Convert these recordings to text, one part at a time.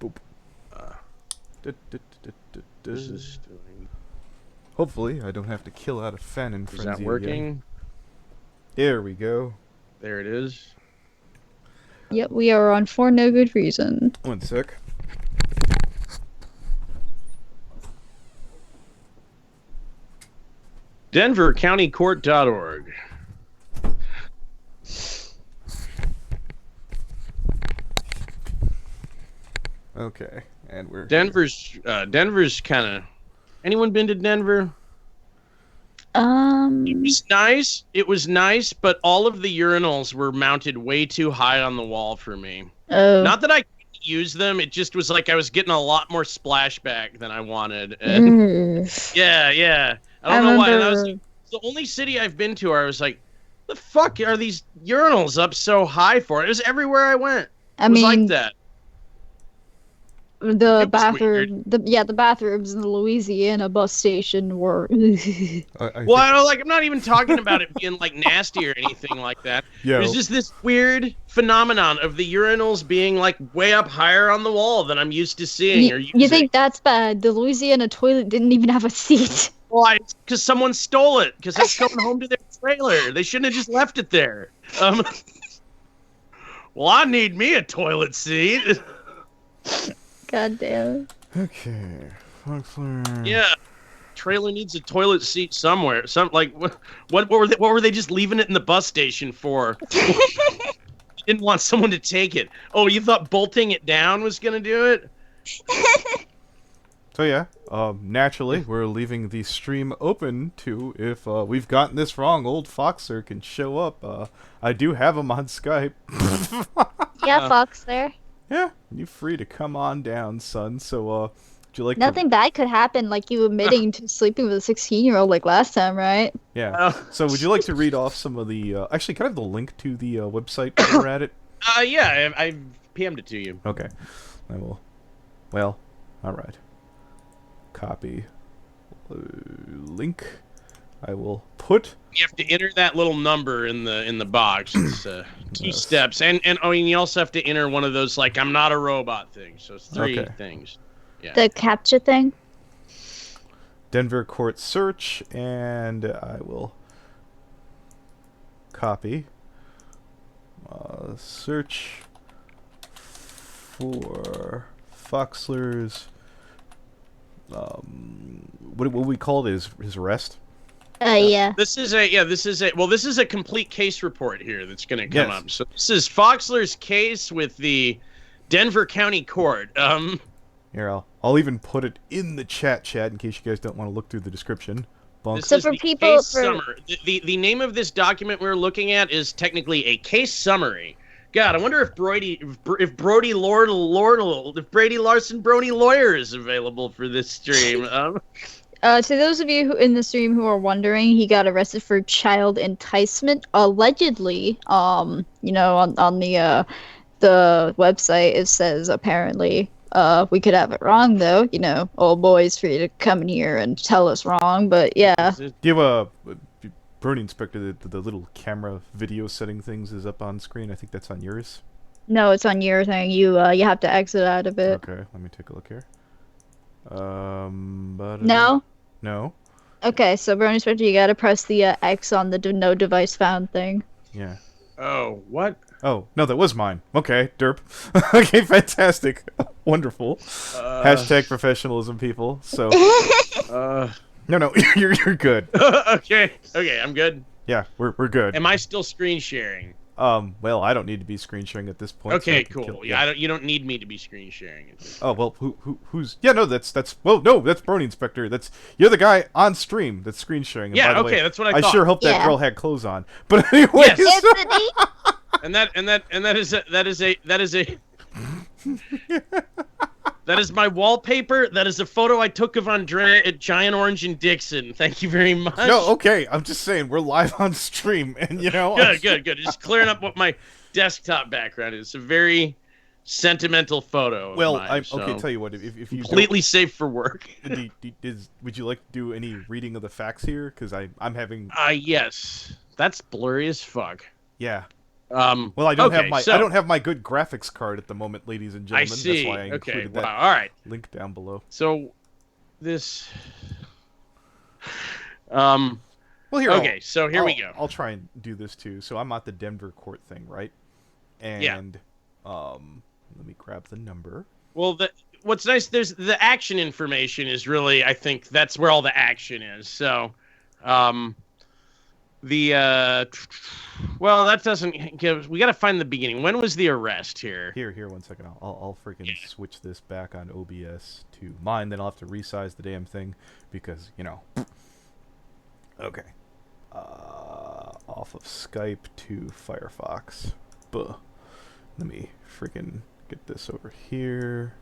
Boop. This is doing. Hopefully, I don't have to kill out a fan in Is frenzy that working? again. There we go. There it is. Yep, we are on for no good reason. One sec. DenverCountyCourt.org. Okay, and we're Denver's kind of. Anyone been to Denver? It was nice. It was nice, but all of the urinals were mounted way too high on the wall for me. Not that I couldn't use them. It just was like I was getting a lot more splashback than I wanted. And yeah. I don't know why. And that was the only city I've been to where I was like, the fuck are these urinals up so high for? It was everywhere I went. It was like that. The bathroom, the bathrooms in the Louisiana bus station were. Well, I'm not even talking about it being like nasty or anything like that. Yo. There's just this weird phenomenon of the urinals being like way up higher on the wall than I'm used to seeing. You think that's bad? The Louisiana toilet didn't even have a seat. Why? Because someone stole it. Because it's going home to their trailer. They shouldn't have just left it there. Well, I need me a toilet seat. God damn. Okay, Foxler. Yeah, trailer needs a toilet seat somewhere. What were they just leaving it in the bus station for? Didn't want someone to take it. Oh, you thought bolting it down was gonna do it? So yeah, naturally, we're leaving the stream open to if we've gotten this wrong, old Foxler can show up. I do have him on Skype. Yeah, Foxler. Yeah, you're free to come on down, son. So, would you like Nothing bad could happen, like you admitting to sleeping with a 16-year-old like last time, right? Yeah. So, would you like to read off some of the... Actually, can I have the link to the website while we're at it? Yeah, I PM'd it to you. Okay. I will... Well, alright. Copy. Link. I will put... You have to enter that little number in the box. It's 2 steps, and you also have to enter one of those like I'm not a robot thing. So it's 3 things. Yeah. The captcha thing. Denver court search, and I will copy. Search for Foxlers. What we call his arrest. Yeah. This is a complete case report here that's going to come up. So this is Foxler's case with the Denver County Court. Here, I'll even put it in the chat in case you guys don't want to look through the description. This is the case summary. The name of this document we're looking at is technically a case summary. God, I wonder if Brody Larson Brony Lawyer is available for this stream. To those of you in the stream who are wondering, he got arrested for child enticement. Allegedly, on the website it says apparently. We could have it wrong though. Old boy's free to come in here and tell us wrong. But yeah. Do you have a Brony Inspector? The little camera video setting things is up on screen. I think that's on yours. No, it's on your thing. You have to exit out of it. Okay, let me take a look here. No. No. Okay, so Brony Inspector, you gotta press the X on the no device found thing. Yeah. Oh, what? Oh, no, that was mine. Okay, derp. Okay, fantastic. Wonderful. Hashtag professionalism, people. So. No, you're good. Okay, I'm good. Yeah, we're good. Am I still screen sharing? Well, I don't need to be screen sharing at this point. Okay, so cool. Yeah, you don't need me to be screen sharing. Oh well, who's? Yeah, no, that's Brony Inspector. You're the guy on stream that's screen sharing. And yeah, by the way, that's what I thought. I sure hope that girl had clothes on. But anyway, Yes. and that is my wallpaper. That is a photo I took of Andrea at Giant Orange and Dixon. Thank you very much. No, okay. I'm just saying we're live on stream, and Good. Just clearing up what my desktop background is. It's a very sentimental photo. Well, okay. Tell you what, if you completely safe for work. Would you like to do any reading of the facts here? Because I'm having. Yes. That's blurry as fuck. Yeah. Well, I don't have my good graphics card at the moment, ladies and gentlemen. I see. That's why I included that. All right. Link down below. So this. Well, here. Okay, so here we go. I'll try and do this too. So I'm at the Denver court thing, right? And let me grab the number. Well, what's nice, there's the action information is really, I think that's where all the action is. So, well, that doesn't give. We got to find the beginning. When was the arrest here? Here, 1 second. I'll freaking switch this back on OBS to mine. Then I'll have to resize the damn thing because Okay. Off of Skype to Firefox. Buh. Let me freaking get this over here.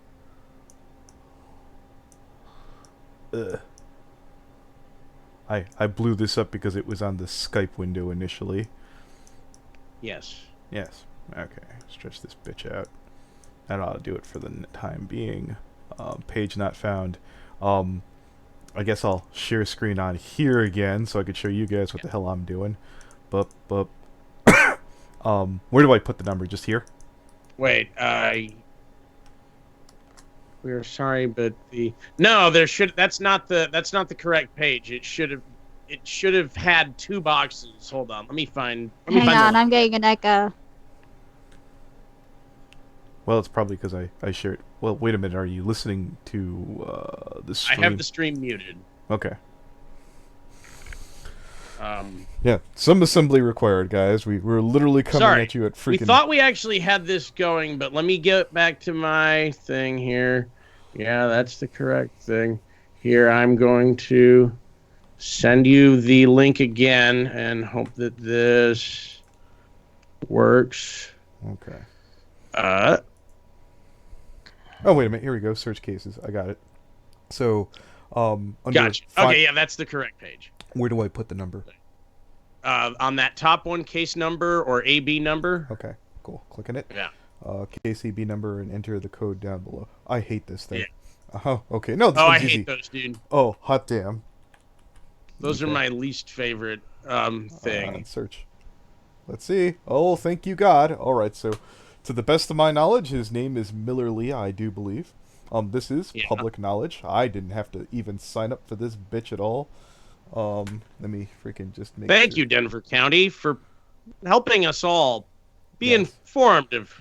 I blew this up because it was on the Skype window initially. Yes. Yes. Okay. Stretch this bitch out. That ought to do it for the time being. Page not found. I guess I'll share screen on here again so I could show you guys what the hell I'm doing. But where do I put the number? Just here? Wait, we're sorry, but that's not the correct page. It should have had 2 boxes. Hold on. Hang on, I'm getting an echo. Well, it's probably because I shared. Well, wait a minute. Are you listening to the stream? I have the stream muted. Okay. Yeah, some assembly required, guys. We're literally coming at you at freaking... We thought we actually had this going, but let me get back to my thing here. Yeah, that's the correct thing. Here, I'm going to send you the link again and hope that this works. Okay. Oh, wait a minute. Here we go. Search cases. I got it. So, gotcha. Okay, yeah, that's the correct page. Where do I put the number? On that top one, case number or AB number. Okay, cool. Clicking it. Yeah. Case AB number and enter the code down below. I hate this thing. Yeah. Okay. No, this I one's easy. hate those, dude. Oh, hot damn. Those are my least favorite thing. Search. Let's see. Oh, thank you, God. All right, so to the best of my knowledge, his name is Miller Lee, I do believe. This is public knowledge. I didn't have to even sign up for this bitch at all. Let me freaking just make Thank you, Denver County, for helping us all be informed of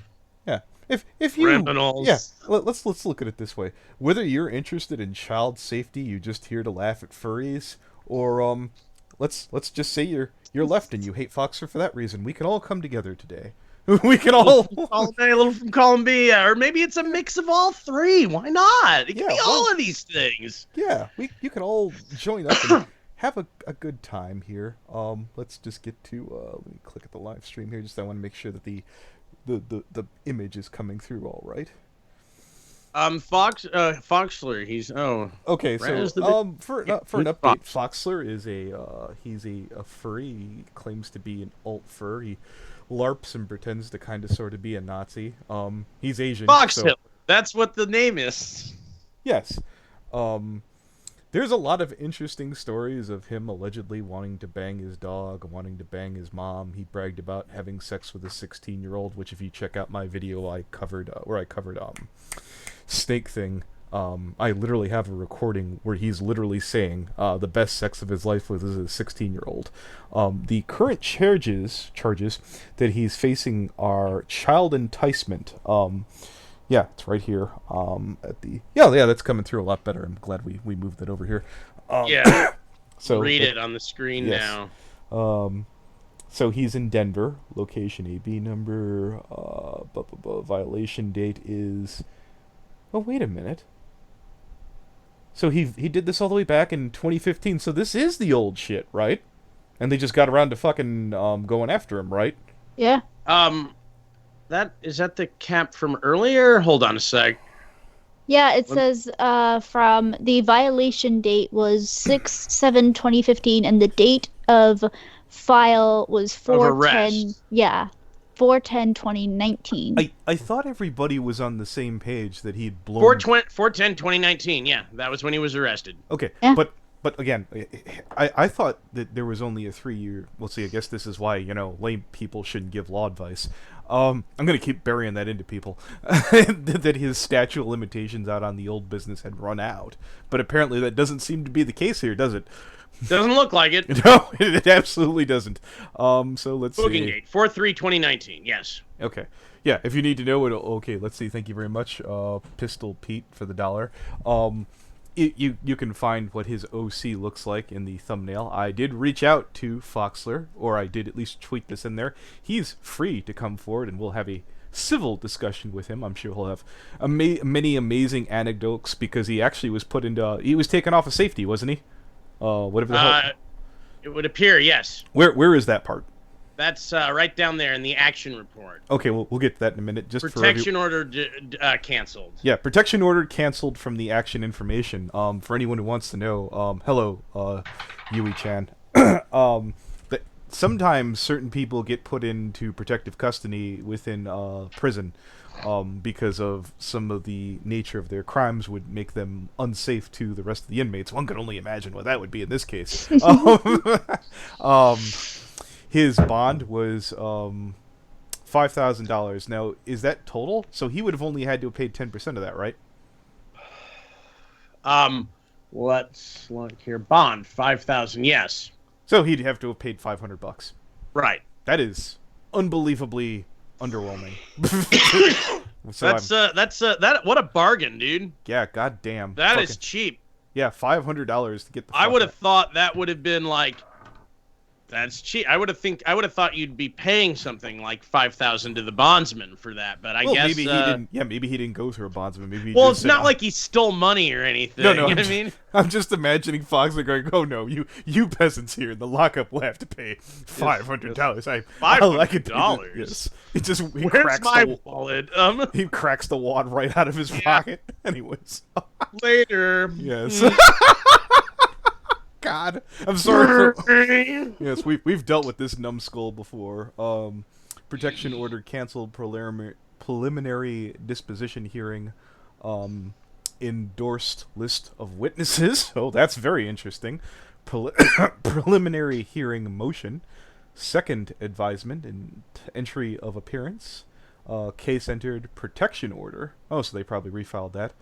if you criminals. Yeah, let's look at it this way. Whether you're interested in child safety, you just here to laugh at furries, or let's just say you're left and you hate Foxer for that reason. We can all come together today. We can all a little from Columbia, or maybe it's a mix of all 3. Why not? It can be all of these things. Yeah, you can all join up and have a good time here. Let's just get to let me click at the live stream here. Just I want to make sure that the image is coming through all right. Foxler, he's okay. So for an update, Foxler is he's a furry. He claims to be an alt fur. He LARPs and pretends to kind of sort of be a Nazi. He's Asian. Foxhill. That's what the name is. Yes. There's a lot of interesting stories of him allegedly wanting to bang his dog, wanting to bang his mom. He bragged about having sex with a 16-year-old, which if you check out my video I covered snake thing, I literally have a recording where he's literally saying the best sex of his life was as a 16-year-old. The current charges that he's facing are child enticement. Yeah, it's right here. At the that's coming through a lot better. I'm glad we moved that over here. So read it on the screen now. So he's in Denver. Location AB number. Violation date is. Oh, wait a minute. So he did this all the way back in 2015. So this is the old shit, right? And they just got around to fucking going after him, right? Yeah. Is that the cap from earlier? Hold on a sec. Yeah, it says from the violation date was 6/7/2015, and the date of file was 4/10. Yeah, 4/10/2019. I thought everybody was on the same page that he'd blown. 4/10/2019. Yeah, that was when he was arrested. Okay, yeah. but But again, I thought that there was only a 3-year. Well, see, I guess this is why lame people shouldn't give law advice. I'm gonna keep burying that into people that his statute of limitations out on the old business had run out. But apparently that doesn't seem to be the case here, does it? Doesn't look like it. No, it absolutely doesn't. So let's Booking see. date 4/3/2019. Yes. Okay. Yeah, if you need to know it, okay, let's see. Thank you very much, Pistol Pete, for the $1. You can find what his OC looks like in the thumbnail. I did reach out to Foxler, or I did at least tweet this in there. He's free to come forward, and we'll have a civil discussion with him. I'm sure he'll have many amazing anecdotes, because he actually was he was taken off of safety, wasn't he? Whatever the hell. It would appear, yes. Where is that part? That's right down there in the action report. Okay, we'll get to that in a minute. Protection order canceled. Yeah, protection order canceled from the action information. For anyone who wants to know, hello, Yui-chan. Sometimes certain people get put into protective custody within prison because of some of the nature of their crimes would make them unsafe to the rest of the inmates. One could only imagine what that would be in this case. His bond was $5,000. Now, is that total? So he would have only had to have paid 10% of that, right? Let's look here. Bond $5,000. Yes. So he'd have to have paid $500. Right. That is unbelievably underwhelming. What a bargain, dude. Yeah, goddamn. That is cheap. Yeah, $500 to get the. I would have thought that would have been like. That's cheap. I would have thought you'd be paying something like $5,000 to the bondsman for that, but I guess maybe he didn't. Yeah, maybe he didn't go through a bondsman. Maybe. It's not like he stole money or anything. No, you know what I mean? I'm just imagining Foxler going, "Oh no, you peasants here in the lockup will have to pay $500. $500. Yes, it just where's my wallet? He cracks the wad right out of his pocket. Anyways, later. Yes. God, I'm sorry. Yes, we've dealt with this numbskull before. Protection order canceled. Preliminary disposition hearing. Endorsed list of witnesses. Oh, that's very interesting. Preliminary hearing motion. Second advisement and entry of appearance. Case entered. Protection order. Oh, so they probably refiled that.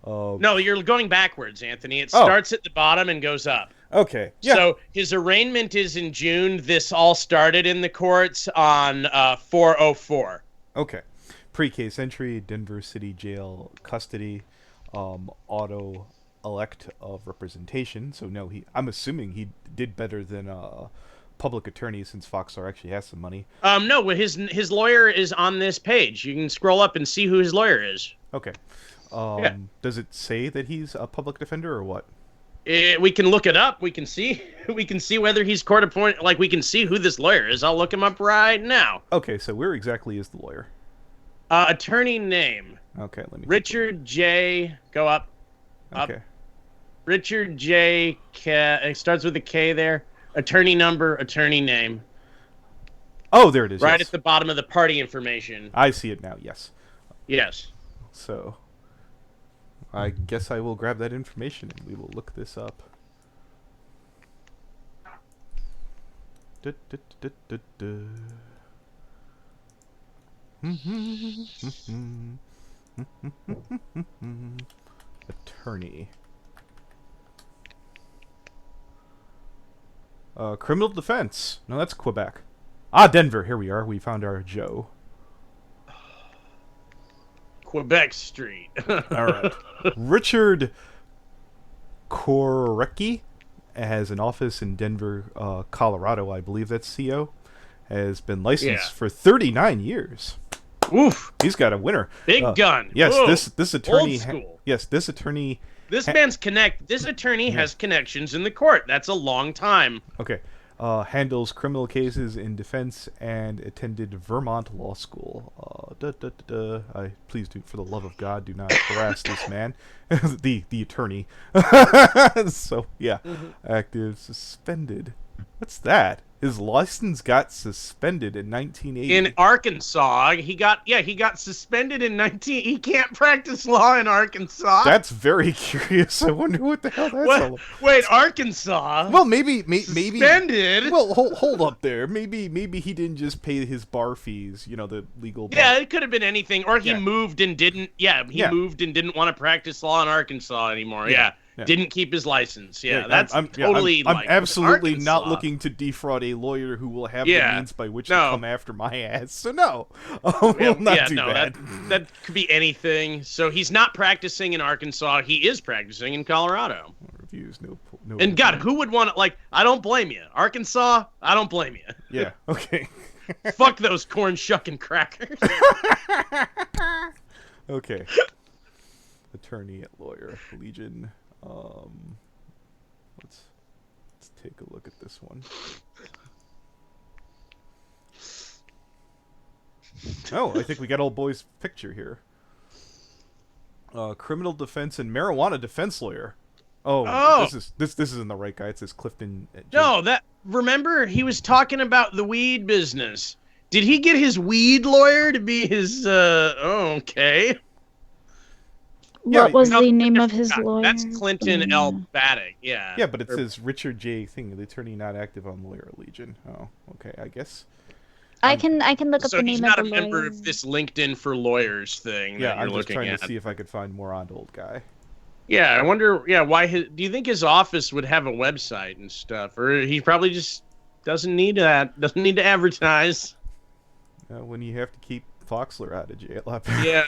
No, you're going backwards, Anthony. It starts at the bottom and goes up. Okay. Yeah. So his arraignment is in June. This all started in the courts on 4/04. Okay. Pre-case entry, Denver City Jail custody, auto elect of representation. So no, I'm assuming he did better than public attorney, since Foxler actually has some money. No, his lawyer is on this page. You can scroll up and see who his lawyer is. Okay. Does it say that he's a public defender or what? We can look it up. We can see. We can see whether he's court appointed. Like, we can see who this lawyer is. I'll look him up right now. Okay, so where exactly is the lawyer? Attorney name. Okay, let me. Richard J. Go up. Up. Okay. Richard J. It starts with a K there. Attorney number. Attorney name. Oh, there it is. Right yes. at the bottom of the party information. I see it now. Yes. Yes. So, I guess I will grab that information and we will look this up. Attorney. Criminal defense. No, that's Quebec. Ah, Denver. Here we are. We found our Joe. Quebec Street. All right. Richard Korecki has an office in Denver, Colorado. I believe that's CO. Has been licensed for 39 years. Oof. He's got a winner. Big gun. Yes, whoa. this attorney. Old school. Yes, this attorney. This attorney has connections in the court. That's a long time. Okay. Handles criminal cases in defense and attended Vermont Law School. Please do, for the love of God, do not harass this man, the attorney. So yeah, active, suspended. What's that? His license got suspended in 1980. In Arkansas, he got suspended in 19. He can't practice law in Arkansas. That's very curious. I wonder what the hell that's all about. Wait, Arkansas? Well, maybe suspended. Well, hold up there. Maybe he didn't just pay his bar fees. You know, the legal. Bar. Yeah, it could have been anything, or he moved and didn't. Yeah, he moved and didn't want to practice law in Arkansas anymore. Yeah. Didn't keep his license. Yeah, that's totally. I'm absolutely not looking to defraud a lawyer who will have the means by which to come after my ass. So no, we'll not do that. That could be anything. So he's not practicing in Arkansas. He is practicing in Colorado. Reviews, no. And God, who would want to I don't blame you. Arkansas, I don't blame you. Yeah. Okay. Fuck those corn shucking crackers. Okay. Attorney at lawyer Legion. Let's take a look at this one. Oh, I think we got old boy's picture here. Criminal defense and marijuana defense lawyer. Oh. This isn't the right guy. It says Clifton. No, remember he was talking about the weed business. Did he get his weed lawyer to be his? Okay. What was the name of his lawyer? That's Clinton L. Baddock, yeah. Yeah, but it says Richard J. Thing, the attorney not active on Lawyer Legion. Oh, okay, I guess. I can look up the name of the lawyer. So he's not a member of this LinkedIn for lawyers thing that you're looking at. Yeah, I'm just trying to see if I could find more on the old guy. Yeah, I wonder, why do you think his office would have a website and stuff? Or he probably just doesn't need that, doesn't need to advertise. When you have to keep Foxler out of jail. Yeah.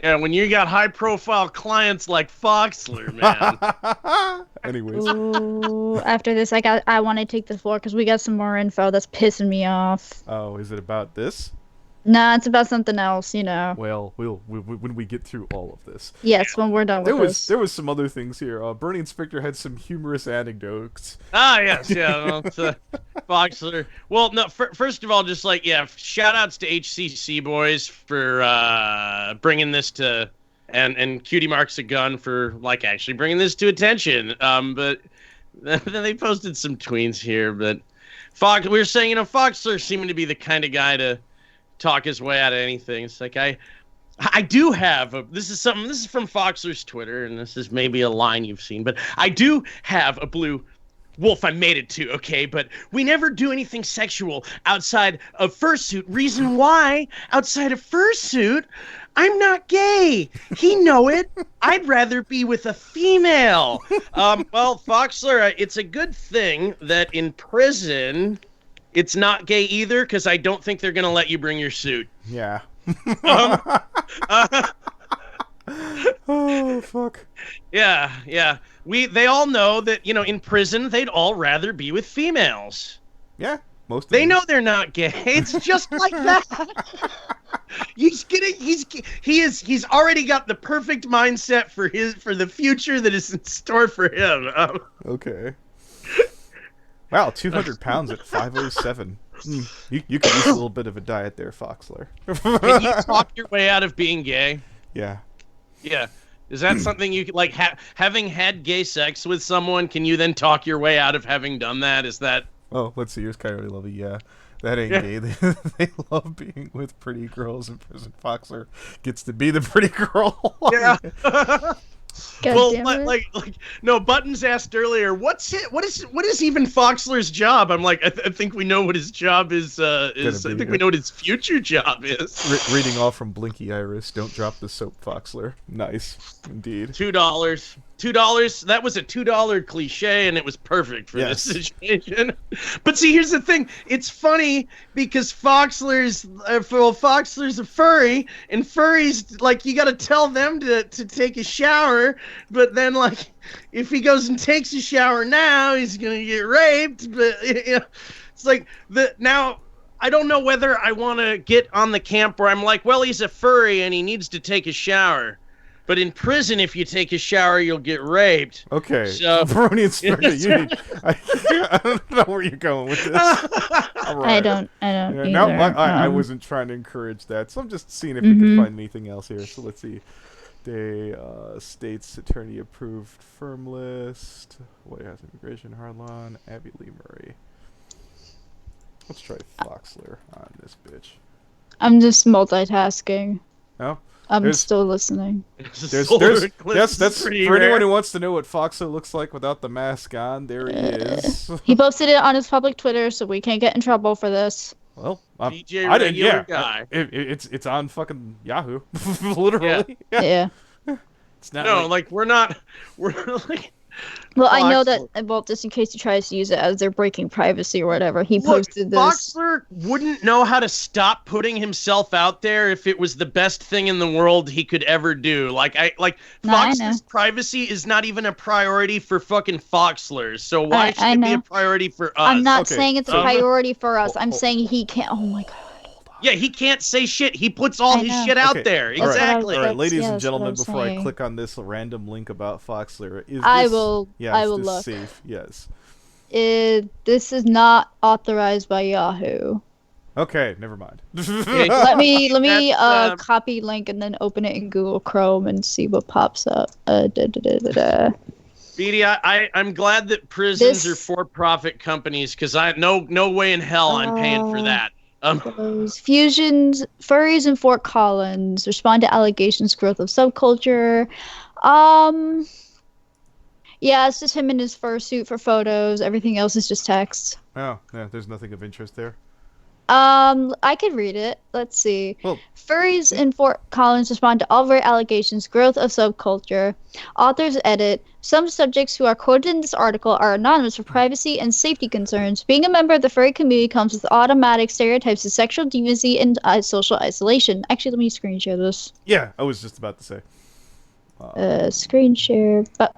Yeah, when you got high-profile clients like Foxler, man. Anyways. Ooh, after this, I want to take the floor because we got some more info that's pissing me off. Oh, is it about this? Nah, it's about something else, you know. Well, when we get through all of this. Yes, when we're done with this. There was some other things here. Brony Inspector had some humorous anecdotes. Ah, yes, yeah. Well, Foxler. Well, no, first of all, just shout-outs to HCC boys for bringing this to, and Cutie Marks a Gun for, actually bringing this to attention. But then they posted some tweets here, but we were saying, Foxler seeming to be the kind of guy to talk his way out of anything. It's like I do have this is from Foxler's Twitter, and this is maybe a line you've seen, but I do have a blue wolf I made it to, okay, but we never do anything sexual outside of fursuit. Reason why? Outside of fursuit, I'm not gay. He know it. I'd rather be with a female. Well, Foxler, it's a good thing that in prison it's not gay either, because I don't think they're going to let you bring your suit. Yeah. Oh, fuck. Yeah. They all know that, in prison, they'd all rather be with females. Yeah, most of them. They them. know they're not gay. It's just like that. He's already got the perfect mindset for the future that is in store for him. Okay. Wow, 200 pounds at 507. You could use a little bit of a diet there, Foxler. Can you talk your way out of being gay? Yeah. Yeah. Is that something you could, having had gay sex with someone, can you then talk your way out of having done that? Is that... Oh, let's see. Here's Kyrie Lovey. Yeah. That ain't gay. They love being with pretty girls in prison. Foxler gets to be the pretty girl. Yeah. God no, Buttons asked earlier, what is even Foxler's job? I'm like, I think we know what his job is. I think we know what his future job is. Reading off from Blinky Iris, don't drop the soap, Foxler. Nice, indeed. $2. That was a $2 cliche, and it was perfect for this situation. But see, here's the thing. It's funny because Foxler's a furry, and furries, you got to tell them to take a shower, but then, if he goes and takes a shower now, he's going to get raped. But, it's now... I don't know whether I want to get on the camp where I'm like, well, he's a furry and he needs to take a shower. But in prison, if you take a shower, you'll get raped. Okay. So, Brony Inspector, I don't know where you're going with this. All right. I don't either. No, I wasn't trying to encourage that. So I'm just seeing if we can find anything else here. So let's see. States attorney approved firm list. White House immigration hardline. Abby Lee Murray. Let's try Foxler on this bitch. I'm just multitasking. No? I'm still listening. That's for anyone who wants to know what Foxler looks like without the mask on. There he is. He posted it on his public Twitter, so we can't get in trouble for this. Well, DJ I didn't. Yeah, guy. It's on fucking Yahoo, literally. Yeah. It's not. No, like we're not. We're like. Well, I know that, well, just in case he tries to use it as they're breaking privacy or whatever, he posted this. Foxler wouldn't know how to stop putting himself out there if it was the best thing in the world he could ever do. Foxler's privacy is not even a priority for fucking Foxlers, so why should it be a priority for us? I'm not saying it's a priority for us. I'm saying he can't. Oh my god. Yeah, he can't say shit. He puts all his shit out there. Exactly. All right, ladies and gentlemen, before I click on this random link about Foxler, I will look. Safe? Yes. This is not authorized by Yahoo. Okay, never mind. let me copy link and then open it in Google Chrome and see what pops up. Beatty, I'm glad that prisons are for-profit companies because no way in hell I'm paying for that. Fusions, furries in Fort Collins respond to allegations growth of subculture. Yeah, it's just him in his fursuit for photos. Everything else is just text. Oh, yeah, there's nothing of interest there. I could read it. Let's see. Well, furries in Fort Collins respond to all right allegations, growth of subculture. Authors edit. Some subjects who are quoted in this article are anonymous for privacy and safety concerns. Being a member of the furry community comes with automatic stereotypes of sexual deviancy and social isolation. Actually, let me screen share this. Yeah, I was just about to say. Screen share. But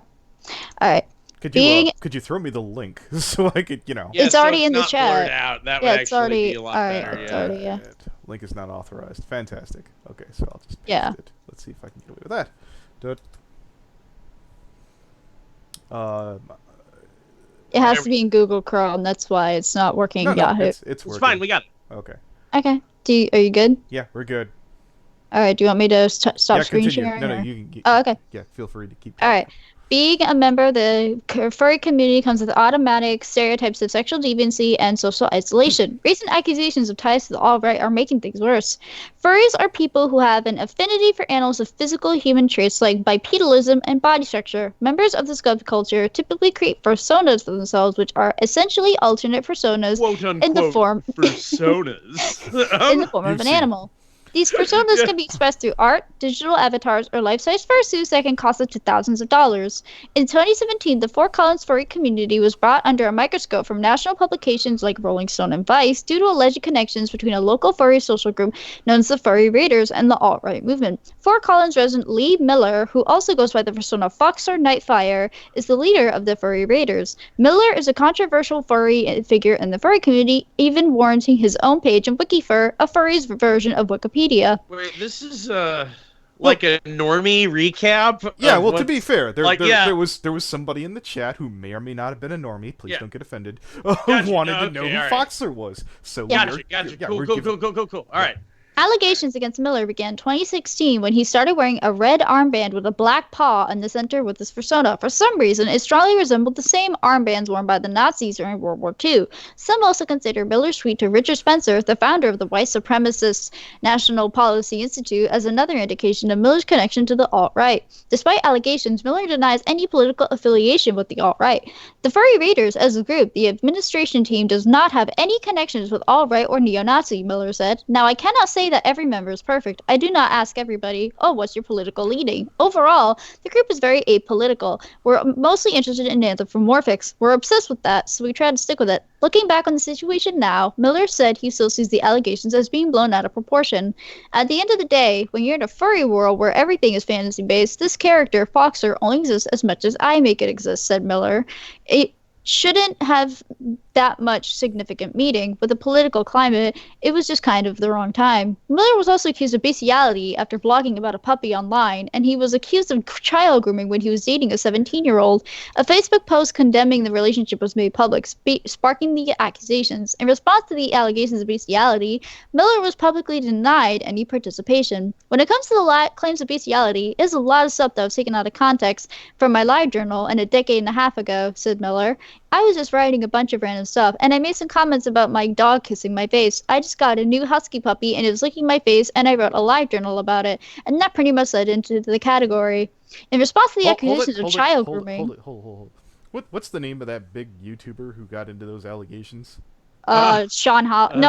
all right. Could you throw me the link so I could, Yeah, it's already in the chat. Out. That would actually be a lot better. It's already, yeah. Link is not authorized. Fantastic. Okay, so I'll just paste it. Let's see if I can get away with that. It has to be in Google Chrome. That's why it's not working. Yahoo. It's working. It's fine. We got it. Okay. Okay. Are you good? Yeah, we're good. All right. Do you want me to stop screen sharing? No, you can. Okay. Yeah, feel free to keep. All right. Being a member of the furry community comes with automatic stereotypes of sexual deviancy and social isolation. Recent accusations of ties to the alt-right are making things worse. Furries are people who have an affinity for animals with physical human traits like bipedalism and body structure. Members of the subculture typically create personas for themselves, which are essentially alternate personas in the form of an animal. These personas can be expressed through art, digital avatars, or life-size fursuits that can cost up to thousands of dollars. In 2017, the Fort Collins furry community was brought under a microscope from national publications like Rolling Stone and Vice due to alleged connections between a local furry social group known as the Furry Raiders and the alt-right movement. Fort Collins resident Lee Miller, who also goes by the persona Foxler Nightfire, is the leader of the Furry Raiders. Miller is a controversial furry figure in the furry community, even warranting his own page in WikiFur, a furry's version of Wikipedia. Wait, this is like a normie recap. Yeah, well, to be fair, there was somebody in the chat who may or may not have been a normie. Please don't get offended. Who wanted to know who Foxler was. So gotcha. Cool. All right. Allegations against Miller began in 2016 when he started wearing a red armband with a black paw in the center with his persona. For some reason, it strongly resembled the same armbands worn by the Nazis during World War II. Some also consider Miller's tweet to Richard Spencer, the founder of the white supremacist National Policy Institute, as another indication of Miller's connection to the alt-right. Despite allegations, Miller denies any political affiliation with the alt-right. The Furry Raiders, as a group, the administration team, does not have any connections with alt-right or neo-Nazi, Miller said. Now, I cannot say that every member is perfect. I do not ask everybody, oh, what's your political leaning? Overall, the group is very apolitical. We're mostly interested in anthropomorphics. We're obsessed with that, so we try to stick with it. Looking back on the situation now, Miller said he still sees the allegations as being blown out of proportion. At the end of the day, when you're in a furry world where everything is fantasy-based, this character, Foxer, only exists as much as I make it exist, said Miller. It shouldn't have that much significant meaning. With the political climate, it was just kind of the wrong time. Miller was also accused of bestiality after blogging about a puppy online, and he was accused of child grooming when he was dating a 17-year-old. A Facebook post condemning the relationship was made public, sparking the accusations. In response to the allegations of bestiality, Miller was publicly denied any participation. When it comes to the claims of bestiality, it is a lot of stuff that was taken out of context from my live journal and a decade and a half ago, said Miller. I was just writing a bunch of random stuff, and I made some comments about my dog kissing my face. I just got a new husky puppy, and it was licking my face, and I wrote a live journal about it, and that pretty much led into the category. In response to the accusations of child grooming... Hold it. What's the name of that big YouTuber who got into those allegations? Shane Dawson.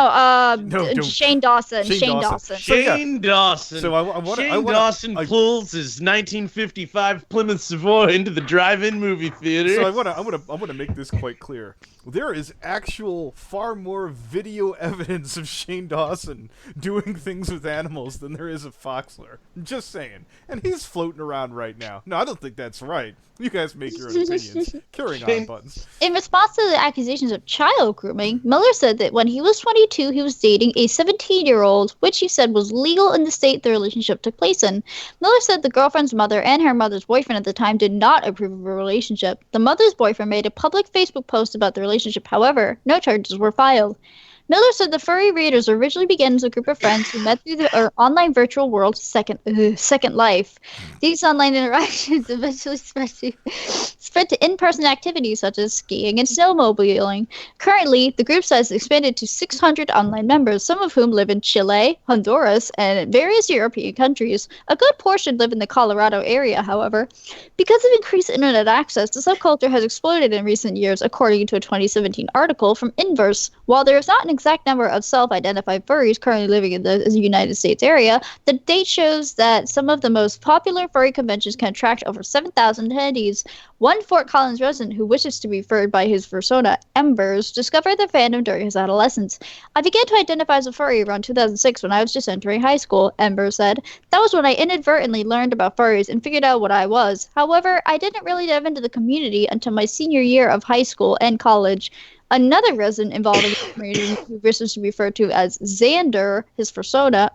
Shane Dawson. Shane Dawson. So Shane Dawson pulls his 1955 Plymouth Savoy into the drive-in movie theater. So I want to make this quite clear. There is actual far more video evidence of Shane Dawson doing things with animals than there is of Foxler. I'm just saying. And he's floating around right now. No, I don't think that's right. You guys make your own opinions. Carrying on, Buttons. In response to the accusations of child grooming, Miller said that when he was 22, he was dating a 17-year-old, which he said was legal in the state the relationship took place in. Miller said the girlfriend's mother and her mother's boyfriend at the time did not approve of a relationship. The mother's boyfriend made a public Facebook post about the relationship. However, no charges were filed. Miller said the furry readers originally began as a group of friends who met through the online virtual world Second Life. These online interactions eventually spread to in-person activities such as skiing and snowmobiling. Currently, the group size has expanded to 600 online members, some of whom live in Chile, Honduras, and various European countries. A good portion live in the Colorado area, however. Because of increased internet access, the subculture has exploded in recent years, according to a 2017 article from Inverse. While there is not an exact number of self-identified furries currently living in the United States area, the data shows that some of the most popular furry conventions can attract over 7,000 attendees. One Fort Collins resident who wishes to be furred by his persona, Embers, discovered the fandom during his adolescence. I began to identify as a furry around 2006 when I was just entering high school, Embers said. That was when I inadvertently learned about furries and figured out what I was. However, I didn't really dive into the community until my senior year of high school and college. Another resident involved in the community, who wishes to be referred to as Xander, his persona,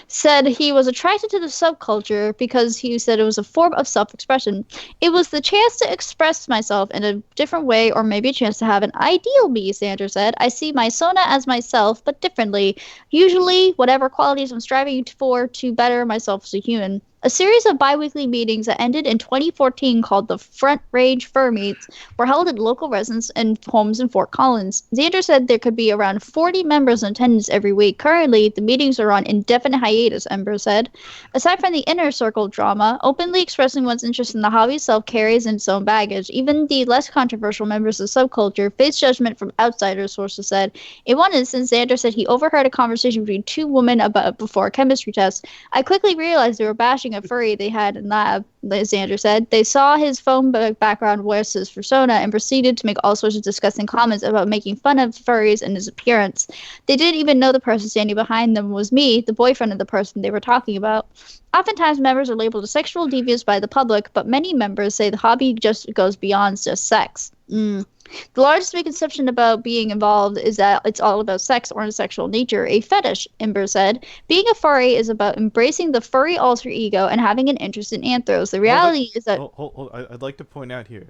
said he was attracted to the subculture because he said it was a form of self-expression. It was the chance to express myself in a different way, or maybe a chance to have an ideal me, Xander said. I see my persona as myself, but differently. Usually, whatever qualities I'm striving for to better myself as a human. A series of bi-weekly meetings that ended in 2014 called the Front Range Fur Meets were held at local residents and homes in Fort Collins. Xander said there could be around 40 members in attendance every week. Currently, the meetings are on indefinite hiatus, Ember said. Aside from the inner circle drama, openly expressing one's interest in the hobby itself carries in its own baggage. Even the less controversial members of the subculture face judgment from outsiders, sources said. In one instance, Xander said he overheard a conversation between two women before a chemistry test. I quickly realized they were bashing a furry they had in lab, Xander said. They saw his phone background was his persona and proceeded to make all sorts of disgusting comments about making fun of furries and his appearance. They didn't even know the person standing behind them was me, the boyfriend of the person they were talking about. Oftentimes, members are labeled as sexual deviants by the public, but many members say the hobby just goes beyond just sex. The largest misconception about being involved is that it's all about sex or in sexual nature, a fetish, Ember said. Being a furry is about embracing the furry alter ego and having an interest in anthros. The reality is that... I'd like to point out here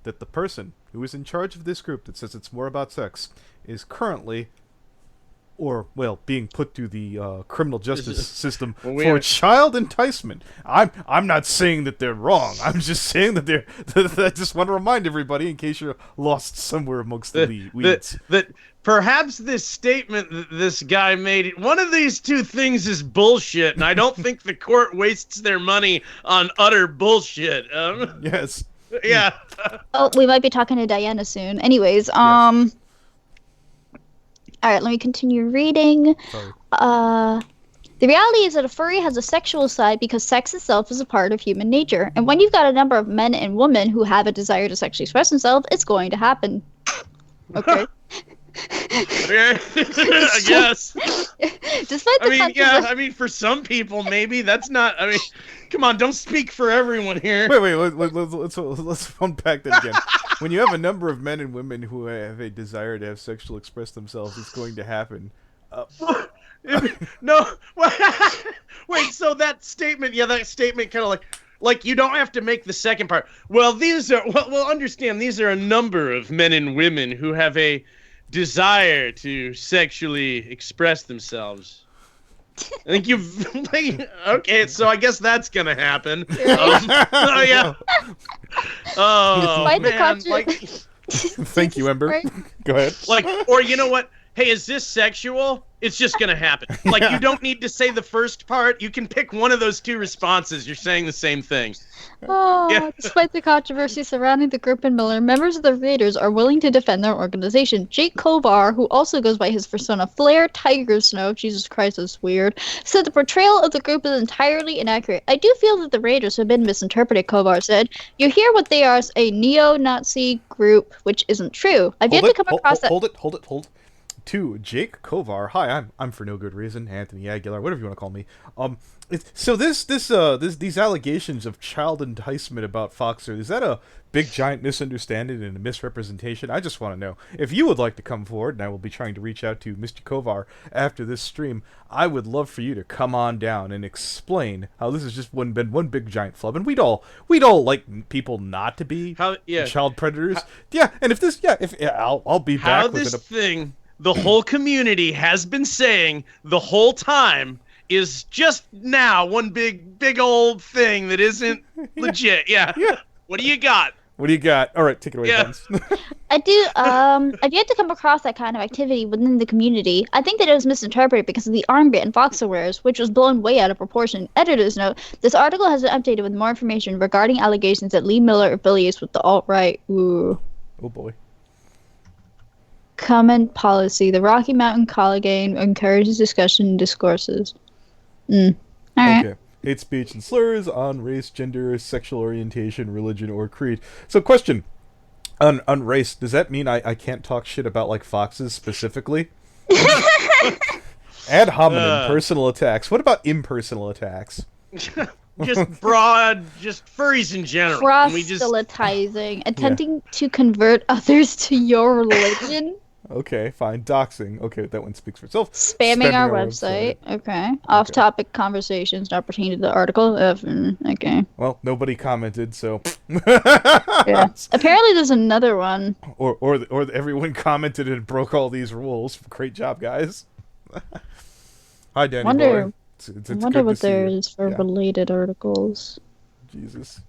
that the person who is in charge of this group that says it's more about sex is currently... being put through the criminal justice system for child enticement. I'm not saying that they're wrong. I'm just saying that they're. I just want to remind everybody, in case you're lost somewhere amongst the weeds, that perhaps this statement that this guy made, one of these two things is bullshit, and I don't think the court wastes their money on utter bullshit. Yes. Yeah. Oh, we might be talking to Dayana soon. Anyways, Yes. All right, let me continue reading. Sorry. The reality is that a furry has a sexual side because sex itself is a part of human nature. And when you've got a number of men and women who have a desire to sexually express themselves, it's going to happen. Okay? Okay. I guess. Despite the I mean, for some people, maybe that's not. I mean, come on, don't speak for everyone here. Wait, let's unpack that again. When you have a number of men and women who have a desire to have sexual express themselves, it's going to happen. No, wait. So that statement kind of like you don't have to make the second part. Well, understand these are a number of men and women who have a desire to sexually express themselves. I think you've okay, so I guess that's gonna happen. Yeah. Oh Despite the man, like, Thank you, Ember. Right? Go ahead. like, or you know what? Hey, is this sexual? It's just gonna happen. Like, you don't need to say the first part. You can pick one of those two responses. You're saying the same thing. Oh, Yeah. despite the controversy surrounding the group and Miller, members of the Raiders are willing to defend their organization. Jake Kovar, who also goes by his persona Flair Tiger Snow, Jesus Christ, that's weird, said the portrayal of the group is entirely inaccurate. I do feel that the Raiders have been misinterpreted, Kovar said. You hear what they are as a neo-Nazi group, which isn't true. I've yet to come across that. Hold it. To Jake Kovar. Hi, I'm for no good reason, Anthony Aguilar, whatever you want to call me. So these allegations of child enticement about Foxer, is that a big giant misunderstanding and a misrepresentation? I just want to know. If you would like to come forward, and I will be trying to reach out to Mr. Kovar after this stream, I would love for you to come on down and explain how this has just been one big giant flub, and we'd all like people not to be child predators. I'll be back How with this it. thing the whole community has been saying the whole time is just now one big old thing that isn't legit. Yeah. What do you got? What do you got? All right, take it away, Buns. I do. I've yet to come across that kind of activity within the community. I think that it was misinterpreted because of the armband Foxler wears, which was blown way out of proportion. Editor's note: this article has been updated with more information regarding allegations that Lee Miller affiliates with the alt-right. Ooh. Oh boy. Comment policy: the Rocky Mountain Collegian encourages discussion and discourses. All right. Okay. Hate speech and slurs on race, gender, sexual orientation, religion, or creed. So, question on race: does that mean I can't talk shit about like foxes specifically? Ad hominem personal attacks. What about impersonal attacks? Just broad, just furries in general. Proselytizing, attempting to convert others to your religion. Okay, fine. Doxing. Okay, that one speaks for itself. Spamming our website. Okay. Off-topic conversations not pertaining to the article. Okay. Well, nobody commented, so. Yeah. Apparently, there's another one. Or everyone commented and broke all these rules. Great job, guys. Hi, Danny. Wonder It's wonder good what to see there you. is for related articles. Jesus.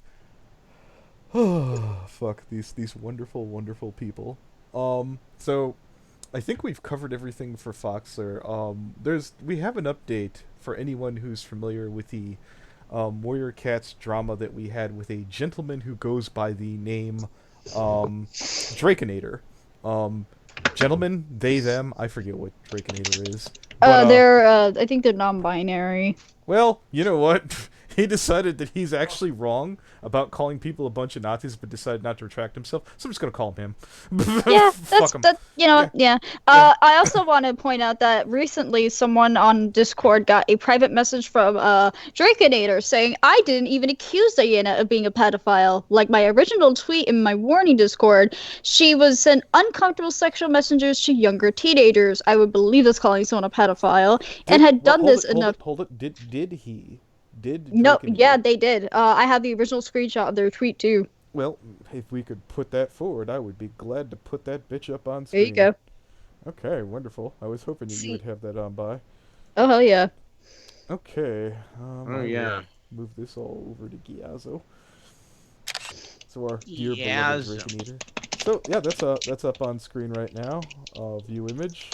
Oh, fuck these wonderful, wonderful people. So I think we've covered everything for Foxler. We have an update for anyone who's familiar with the Warrior Cats drama that we had with a gentleman who goes by the name Draconator. Gentlemen, they, them, I forget what Draconator is. But, I think they're non-binary. Well, you know what? He decided that he's actually wrong about calling people a bunch of Nazis, but decided not to retract himself. So I'm just gonna call him. Yeah, Fuck him. Yeah. I also want to point out that recently someone on Discord got a private message from Draconator saying I didn't even accuse Dayana of being a pedophile. Like my original tweet in my warning Discord, she was sent uncomfortable sexual messages to younger teenagers. I would believe that's calling someone a pedophile, and had done this enough. Hold it. Did he? No, yeah, they did. I have the original screenshot of their tweet too. Well, if we could put that forward, I would be glad to put that bitch up on screen. There you go. Okay, wonderful. I was hoping you would have that on by. Oh, hell yeah. Okay. Yeah. Move this all over to Giazzo. So our dear beloved Draconator. So yeah, that's up on screen right now. View image.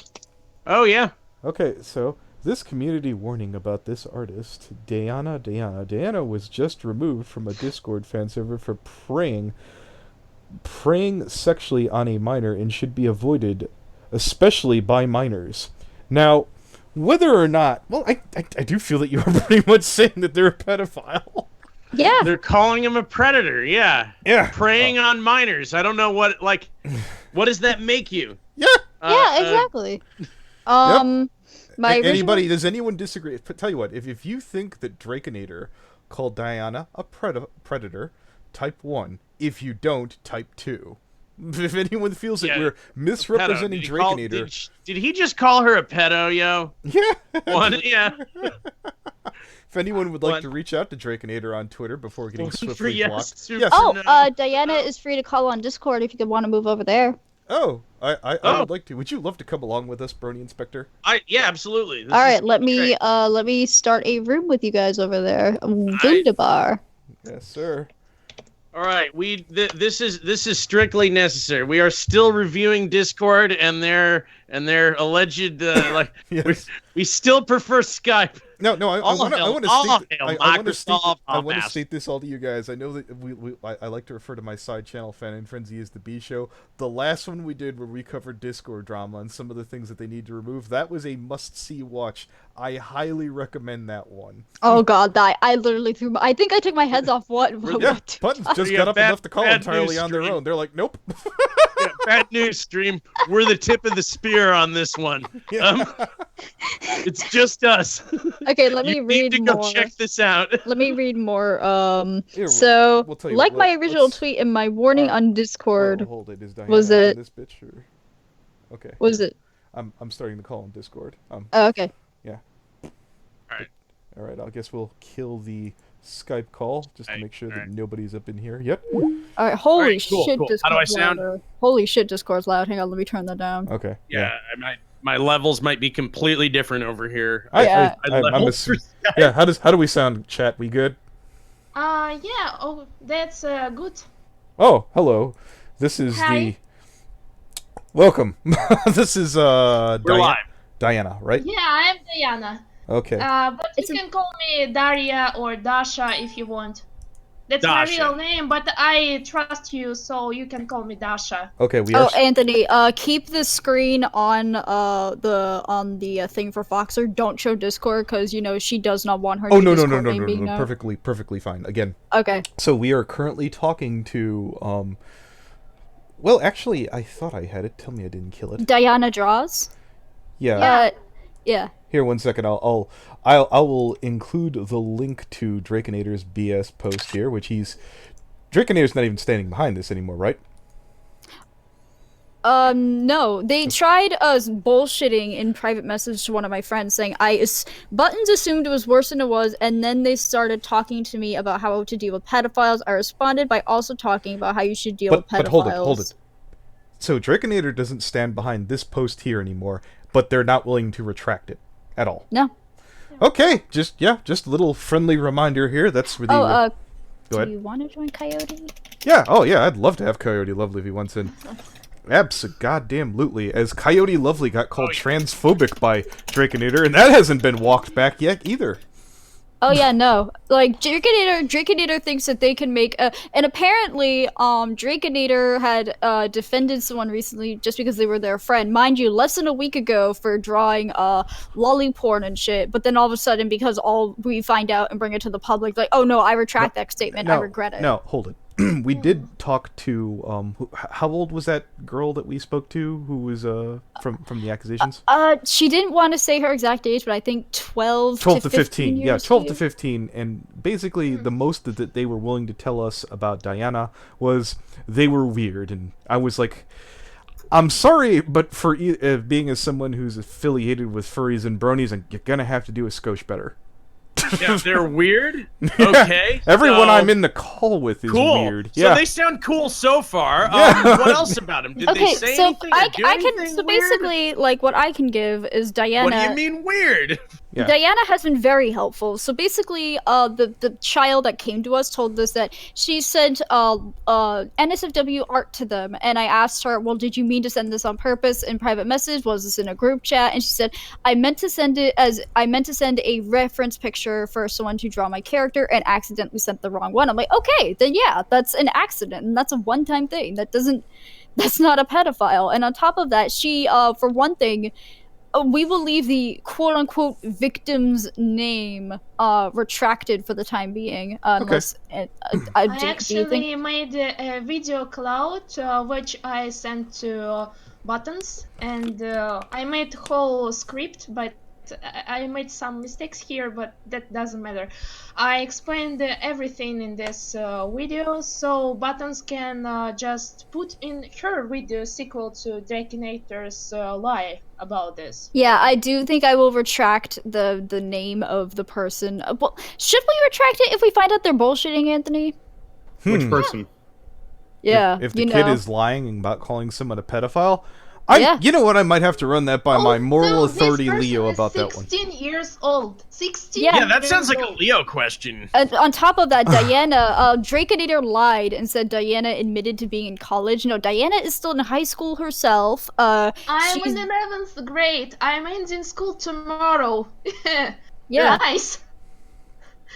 Oh yeah. Okay, so this community warning about this artist, Dayana. Dayana was just removed from a Discord fan server for preying sexually on a minor and should be avoided, especially by minors. Now, whether or not, well, I do feel that you are pretty much saying that they're a pedophile. Yeah. They're calling him a predator, yeah. Yeah. Preying on minors. I don't know what does that make you? Yeah. Yeah, exactly. Yep. Original... Does anyone disagree? Tell you what, if you think that Draconator called Dayana a predator, type 1. If you don't, type 2. If anyone feels that we're misrepresenting Draconator... Did he just call her a pedo, yo? Yeah. One, yeah. If anyone would like to reach out to Draconator on Twitter before getting swiftly blocked... Yes. Dayana is free to call on Discord if you could want to move over there. Oh, I would like to. Would you love to come along with us, Brony Inspector? Yeah, absolutely. All right, let me start a room with you guys over there. Wunderbar. Yes, sir. All right, this is strictly necessary. We are still reviewing Discord and their alleged Yes. we still prefer Skype. No, I want to State state this all to you guys. I know that I like to refer to my side channel, Fan and Frenzy, as the B show. The last one we did where we covered Discord drama and some of the things that they need to remove, that was a must-see watch. I highly recommend that one. Oh god, I literally threw I think I took my heads off what Buttons just got up and left the call entirely on their own. They're like, nope. Bad news stream. We're the tip of the spear on this one. It's just us. Okay, let me you read need to more. Go check this out. Let me read more. Here, so we'll like my original tweet and my warning on Discord. Hold it. Is Dayana was it this bitch or... Okay. Was it? I'm starting the call on Discord. Oh, okay. Yeah. All right. I guess we'll kill the Skype call just to make sure that nobody's up in here. Yep. All right. Holy shit! Cool. How do I sound? Holy shit! Discord's loud. Hang on. Let me turn that down. Okay. Yeah. My levels might be completely different over here. Yeah. How do we sound, chat? We good? Yeah. Oh, that's good. Oh, hello. This is Hi. Welcome. This is We're live. Dayana, right? Yeah, I'm Dayana. Okay. But you can call me Daria or Dasha if you want. That's Dasha. my real name, but I trust you, so you can call me Dasha. Okay, we Oh, are... Anthony, keep the screen on the thing for Foxler. Don't show Discord because she does not want her. Oh no, perfectly fine. Again. Okay. So we are currently talking to well, actually, I thought I had it. Tell me I didn't kill it. Dayana draws. Yeah. Yeah. Here, 1 second. I will include the link to Draconator's BS post here, which Draconator's not even standing behind this anymore, right? No. They tried bullshitting in private message to one of my friends saying Buttons assumed it was worse than it was, and then they started talking to me about how to deal with pedophiles. I responded by also talking about how you should deal with pedophiles. But hold it. So Draconator doesn't stand behind this post here anymore, but they're not willing to retract it at all. No. Okay, just a little friendly reminder here. That's really... Go ahead. Do you want to join Coyote? Yeah, I'd love to have Coyote Lovely if he wants in. Abso-goddamn-lutely, as Coyote Lovely got called transphobic by Draconator, and that hasn't been walked back yet either. Oh yeah, no. Like Draconator thinks that they can make and apparently Draconator had defended someone recently just because they were their friend. Mind you, less than a week ago for drawing lolly porn and shit, but then all of a sudden because all we find out and bring it to the public, like, oh no, I retract that statement, I regret it. No, hold it. We did talk to how old was that girl that we spoke to who was from the accusations? She didn't want to say her exact age, but I think 12 to 15 years. Yeah, 12 to 15, and basically the most that they were willing to tell us about Dayana was they were weird, and I was like, I'm sorry, but for being as someone who's affiliated with furries and bronies, you're gonna have to do a skosh better. Yeah, they're weird. Okay. Everyone I'm in the call with is weird. Yeah. So they sound cool so far. What else about them? Did they say anything? Basically, like, what I can give is Dayana. What do you mean weird? Yeah. Dayana has been very helpful. So basically, the child that came to us told us that she sent NSFW art to them, and I asked her, well, did you mean to send this on purpose in private message? Was this in a group chat? And she said, I meant to send a reference picture for someone to draw my character and accidentally sent the wrong one. I'm like, okay, then yeah, that's an accident, and that's a one-time thing. That's not a pedophile. And on top of that, she, for one thing, we will leave the quote-unquote victim's name retracted for the time being, unless... I actually made a video cloud, which I sent to Buttons, and I made whole script, but I made some mistakes here, but that doesn't matter. I explained everything in this video, so Buttons can just put in her video sequel to Draconator's lie about this. Yeah, I do think I will retract the name of the person. Well, should we retract it if we find out they're bullshitting, Anthony? Which person? Yeah, if the kid is lying about calling someone a pedophile, You know what? I might have to run that by my moral authority, this person Leo, is about that one. 16 years old. 16. Yeah, that sounds like a Leo question. And on top of that, Dayana, Draconator lied and said Dayana admitted to being in college. No, Dayana is still in high school herself. I'm in 11th grade. I'm ending school tomorrow. Yeah. Nice.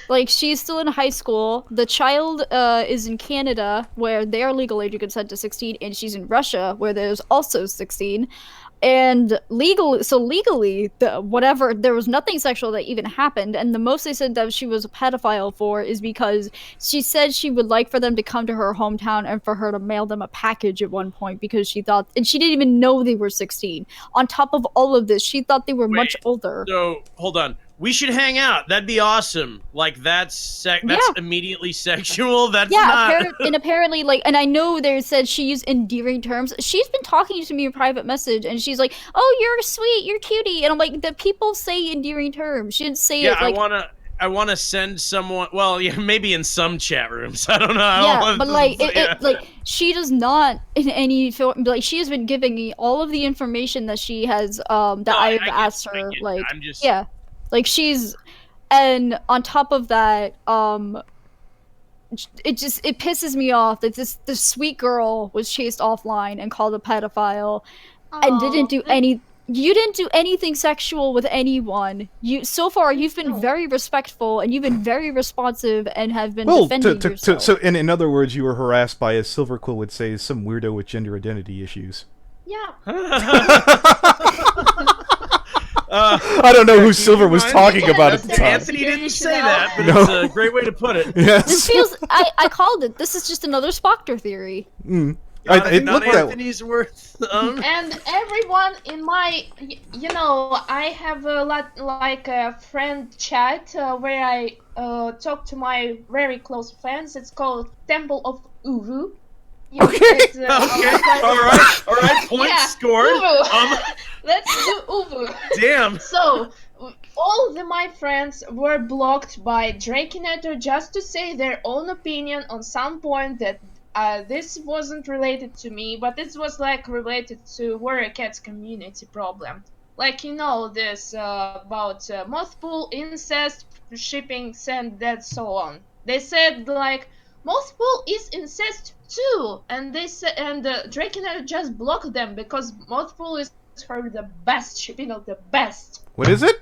Like, she's still in high school. The child is in Canada, where they are legal age of consent to 16, and she's in Russia, where there's also 16. And legally, there was nothing sexual that even happened, and the most they said that she was a pedophile for is because she said she would like for them to come to her hometown and for her to mail them a package at one point because she thought, and she didn't even know they were 16. On top of all of this, she thought they were much older. So, hold on. We should hang out. That'd be awesome. Like, that's immediately sexual. That's not... and apparently, like, and I know they said she used endearing terms. She's been talking to me in private message, and she's like, "Oh, you're sweet, you're cutie," and I'm like, "The people say endearing terms." She didn't say it like... I wanna send someone. Well, yeah, maybe in some chat rooms. I don't know. But like, like, she does not in any film. Like, she has been giving me all of the information that she has. I've asked her. Like, I'm just... yeah. Like, she's, and on top of that, it pisses me off that this sweet girl was chased offline and called a pedophile, and you didn't do anything sexual with anyone. So far, you've been very respectful, and you've been very responsive, and have been defending yourself. So, in other words, you were harassed by, as Silverquill would say, some weirdo with gender identity issues. Yeah. I don't know who Silver was talking about at the time. Anthony didn't say that, but it's a great way to put it. Yes. It feels. I called it. This is just another Spockter theory. Not Anthony's worth. And everyone in my, I have a lot like a friend chat where I talk to my very close friends. It's called Temple of Uru. Okay. All right. Points scored. Let's do Uvu. Damn. So, all my friends were blocked by Draconator just to say their own opinion on some point that this wasn't related to me, but this was like related to Warrior Cats community problem. Like, this about mothpool, incest, shipping, send, that, so on. They said like mothpool is incest too, and they said, and Draconator just blocked them because mothpool is her the best shipping of the best. What is it?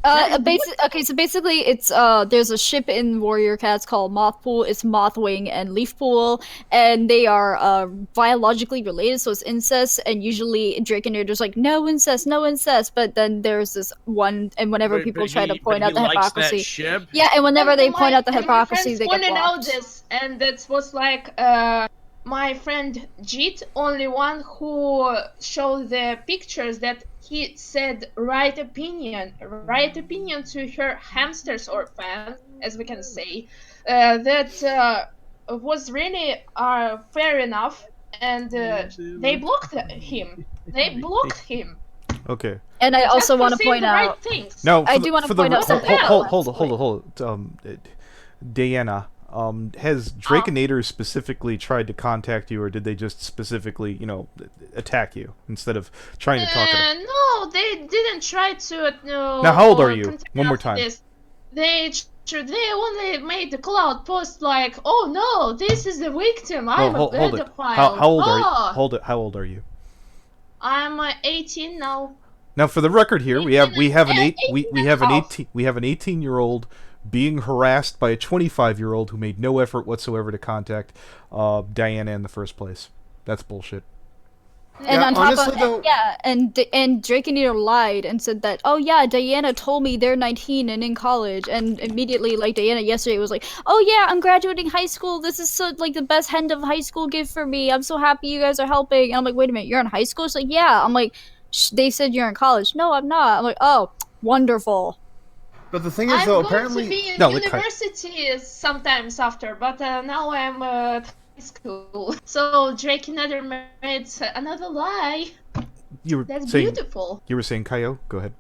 So basically it's there's a ship in Warrior Cats called Mothpool. It's Mothwing and Leafpool, and they are biologically related, so it's incest. And usually Draconator's like no incest, but then there's this one, and whenever people try to point out the hypocrisy, and whenever they point out the hypocrisy, they get blocked. Out this, and that was like my friend Jit, only one who showed the pictures that he said right opinion to her hamsters or fans, as we can say, that was really fair enough, and they blocked him. Okay. And I also want to point out. No, I do want to point out something. Hold on. Dayana. Has Draconator specifically tried to contact you, or did they just specifically, attack you instead of trying to talk to them? No, they didn't try to. Now, how old are you? One more time. They only made the cloud post like, "Oh no, this is the victim. I'm a pedophile." How old are you? How old are you? I'm 18 now. Now, for the record here, we have an 18-year-old being harassed by a 25-year-old who made no effort whatsoever to contact Dayana in the first place. That's bullshit. And on top of and Draconator lied and said that, oh yeah, Dayana told me they're 19 and in college, and immediately, like, Dayana yesterday was like, oh yeah, I'm graduating high school, this is so, like, the best end of high school gift for me, I'm so happy you guys are helping. And I'm like, wait a minute, you're in high school? She's like, yeah. I'm like, they said you're in college. No, I'm not. I'm like, oh, wonderful. But the thing is, though, apparently... I'm going to be in university sometimes after, but now I'm at high school. So Draconator made another lie. That's beautiful. You were saying, Kaio? Go ahead.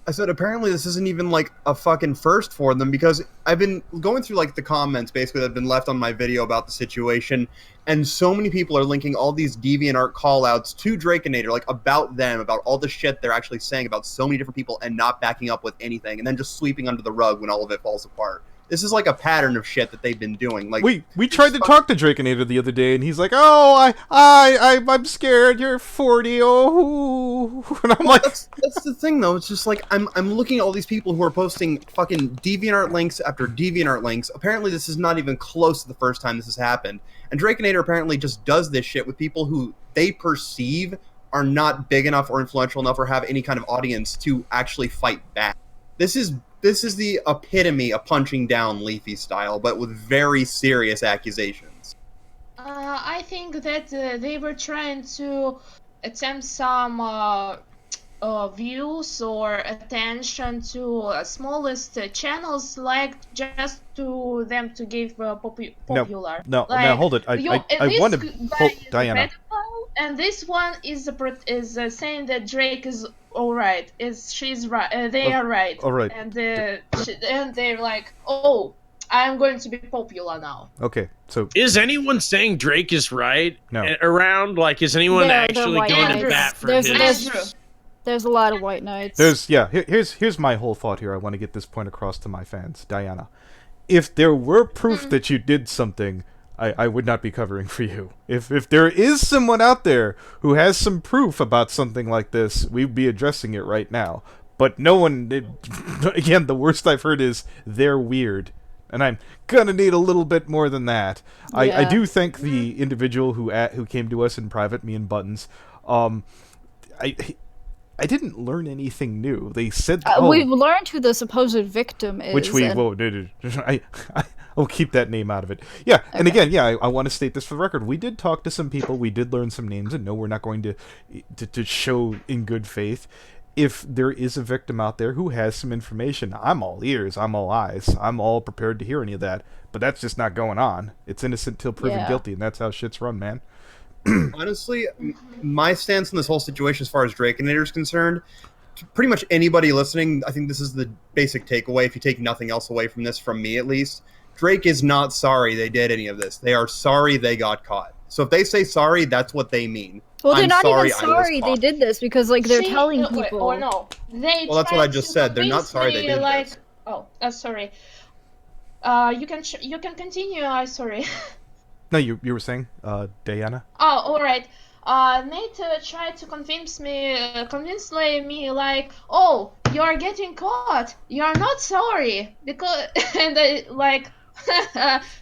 I said apparently this isn't even like a fucking first for them, because I've been going through like the comments basically that have been left on my video about the situation, and so many people are linking all these DeviantArt callouts to Drakenator, like about them, about all the shit they're actually saying about so many different people and not backing up with anything, and then just sweeping under the rug when all of it falls apart. This is like a pattern of shit that they've been doing. Like we tried to talk to Drakenator the other day, and he's like, "Oh, I'm scared. You're 40. Oh," and I'm like, that's the thing though. It's just like I'm looking at all these people who are posting fucking DeviantArt links after DeviantArt links. Apparently, this is not even close to the first time this has happened. And Drakenator apparently just does this shit with people who they perceive are not big enough or influential enough or have any kind of audience to actually fight back. This is the epitome of punching down Leafy style, but with very serious accusations. I think that they were trying to attempt some views or attention to smallest channels, like just to them to give popular. No, like, now hold it. I want to hold Dayana. And this one is saying that Drake is all right. She's right. They are right. All right. And they're like, oh, I'm going to be popular now. Okay, so is anyone saying Drake is right? No. Around, like, is anyone actually going to bat for his? There's a lot of white knights. Here's my whole thought here. I want to get this point across to my fans, Dayana. If there were proof that you did something, I would not be covering for you. If there is someone out there who has some proof about something like this, we'd be addressing it right now. But no one, again, the worst I've heard is they're weird. And I'm gonna need a little bit more than that. Yeah. I do thank the individual who came to us in private, me and Buttons. I didn't learn anything new. They said we've learned who the supposed victim is. Which I'll keep that name out of it. Yeah, okay. And again, I want to state this for the record. We did talk to some people. We did learn some names, and no, we're not going to show in good faith. If there is a victim out there who has some information, I'm all ears, I'm all eyes, I'm all prepared to hear any of that. But that's just not going on. It's innocent till proven guilty, and that's how shit's run, man. Honestly, my stance on this whole situation as far as Drakenator is concerned, pretty much anybody listening, I think this is the basic takeaway, if you take nothing else away from this, from me at least. Drake is not sorry they did any of this. They are sorry they got caught. So if they say sorry, that's what they mean. Well, they're not even sorry they did this, because, like, they're telling people. Or no, well, that's what I just said. They're not sorry they did this. Oh, sorry. You can continue. I'm sorry. No, you were saying, Dayana? Oh, all right. Nate tried to convince me like, oh, you're getting caught. You're not sorry because, and like,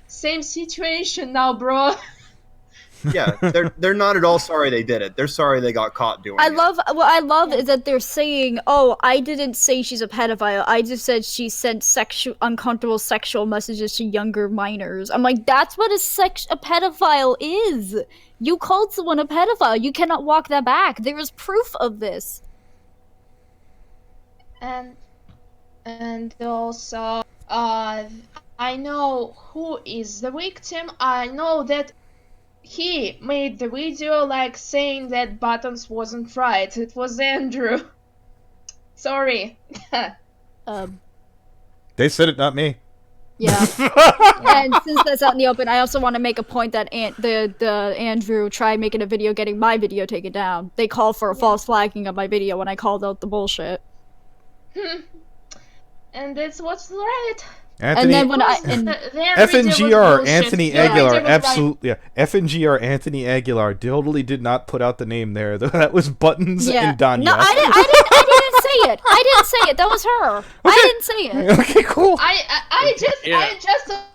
same situation now, bro. Yeah, they're not at all sorry they did it. They're sorry they got caught doing it. What I love is that they're saying, "Oh, I didn't say she's a pedophile. I just said she sent uncomfortable sexual messages to younger minors." I'm like, that's what a pedophile is. You called someone a pedophile. You cannot walk that back. There is proof of this. And also, I know who is the victim. I know that he made the video like saying that Buttons wasn't right. It was Andrew. Sorry. They said it, not me. Yeah. And since that's out in the open, I also want to make a point that the Andrew tried making a video getting my video taken down. They called for a false flagging of my video when I called out the bullshit. And that's what's right. Anthony, and then when FNGR Anthony Aguilar, absolutely, FNGR Anthony Aguilar totally did not put out the name there. That was Buttons and Danya. No, I didn't say it. I didn't say it. That was her. Okay. I didn't say it. Okay, cool. I just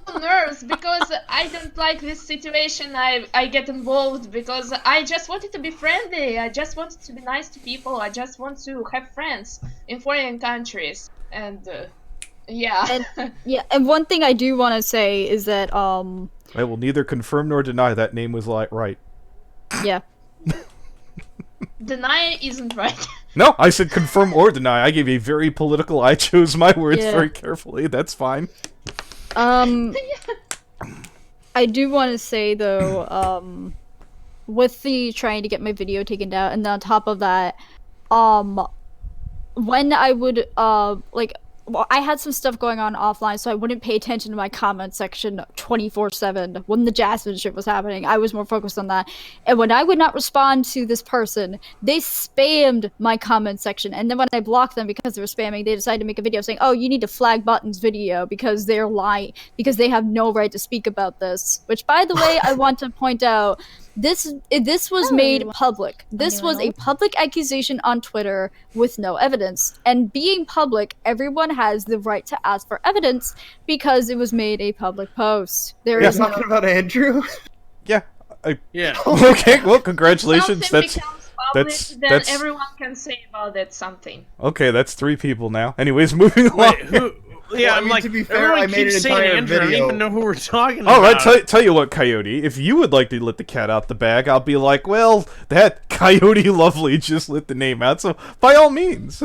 on nerves because I don't like this situation. I get involved because I just wanted to be friendly. I just wanted to be nice to people. I just want to have friends in foreign countries and. And one thing I do want to say is that I will neither confirm nor deny that name was right. Yeah. Deny isn't right. No, I said confirm or deny. I gave a very political. I chose my words very carefully. That's fine. I do want to say though, with the trying to get my video taken down, and on top of that, when I would like, well, I had some stuff going on offline, so I wouldn't pay attention to my comment section 24/7 when the Jasmine shit was happening. I was more focused on that. And when I would not respond to this person, they spammed my comment section. And then when I blocked them because they were spamming, they decided to make a video saying, "Oh, you need to flag Buttons video because they're lying, because they have no right to speak about this." Which, by the way, I want to point out, this was made public. This was a public accusation on Twitter with no evidence. And being public, everyone has the right to ask for evidence because it was made a public post. There is You're talking about Andrew? Yeah. Yeah. Okay, well, congratulations. Something becomes public, then that's everyone can say about it something. okay. That's 3 people now. Anyways, moving along. Wait, who? Yeah, Well, I I'm mean, like, to be fair, everyone I made keeps an saying entire Andrew. I don't video. even know who we're talking All about. right, tell you what, Coyote. If you would like to let the cat out the bag, I'll be like, well, that Coyote Lovely just let the name out, so by all means.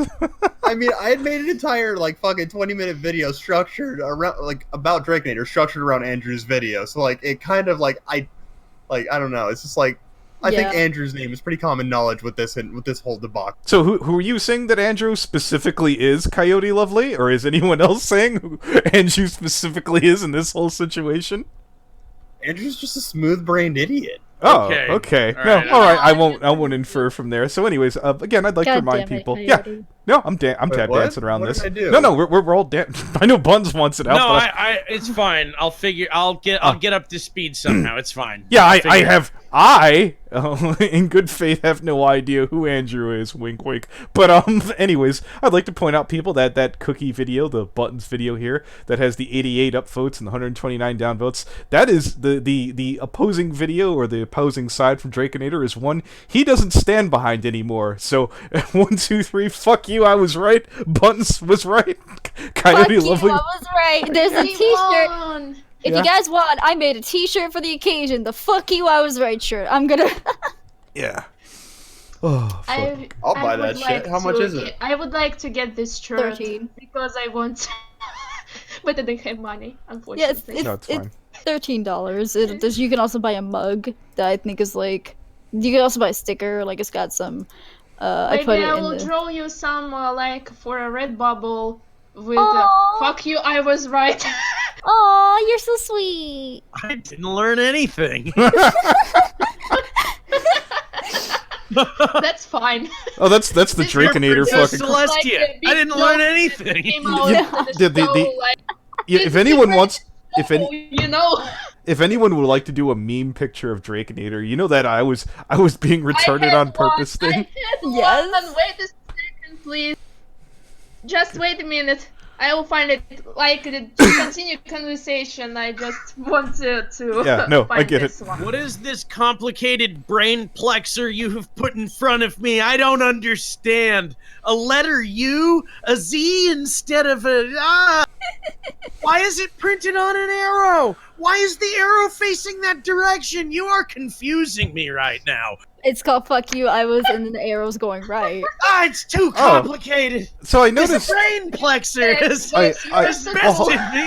I mean, I had made an entire, like, fucking 20-minute video structured around, like, about Drakenator, structured around Andrew's video. So, like, it kind of, like, I don't know. It's just, like, I think Andrew's name is pretty common knowledge with this and with this whole debacle. So who are you saying that Andrew specifically is Coyote Lovely, or is anyone else saying who Andrew specifically is in this whole situation? Andrew's just a smooth-brained idiot. Oh, Okay. okay. All No, right. all right. I won't infer from there. So, anyways, again, I'd like to God remind damn it, people. Coyote. No, I'm Wait, tap what? dancing around What this. did I do? No, we're all I know Buns wants it out. No, but it's fine. I'll get up to speed somehow. It's fine. yeah, I'll I figure it out. in good faith, have no idea who Andrew is. Wink, wink. But anyways, I'd like to point out people that cookie video, the Buttons video here, that has the 88 upvotes and the 129 downvotes. That is the opposing video, or the opposing side from Drakenator, is one he doesn't stand behind anymore. So 1, 2, 3, fuck you, I was right. Buttons was right. Coyote Fuck you, Lovely. I was right. There's a We t-shirt. won. If Yeah. you guys want, I made a t-shirt for the occasion. The "fuck you, I was right" shirt. I'm gonna... Yeah. Oh, fuck. I'll buy would that shit. like How much to is it? get- I would like to get this shirt 13. because I want, but I don't have money, Yeah, unfortunately. No, it's fine. $13. You can also buy a mug that I think is like... You can also buy a sticker, like it's got some... I Maybe put it I in will the... draw you some like for a red bubble with Aw. "fuck you, I was right." Aw, you're so sweet. I didn't learn anything. That's fine. Oh, that's the This Drakenator Princess fucking. Celestia. Like, I didn't big learn dog anything. Came out Yeah, into the- the the- show, like, Yeah, if anyone wants, you know. if anyone would like to do a meme picture of Drakenator, you know that I was being retarded on purpose I thing. had Yes. one. Wait a second, please. Just wait a minute. I will find it. Like to continue conversation, I just want to Yeah, no, find I get this it. one. What is this complicated brain plexer you have put in front of me? I don't understand. A letter U? A Z instead of a... Why is it printed on an arrow? Why is the arrow facing that direction? You are confusing me right now. It's called "fuck you, I was," and then the arrow's going right. It's too complicated. So I This noticed. brain plexer has I bested me.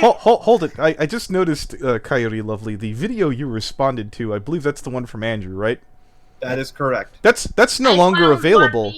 hold it. I just noticed, Coyote Lovely, the video you responded to. I believe that's the one from Andrew, right? That is correct. That's no I longer found available. one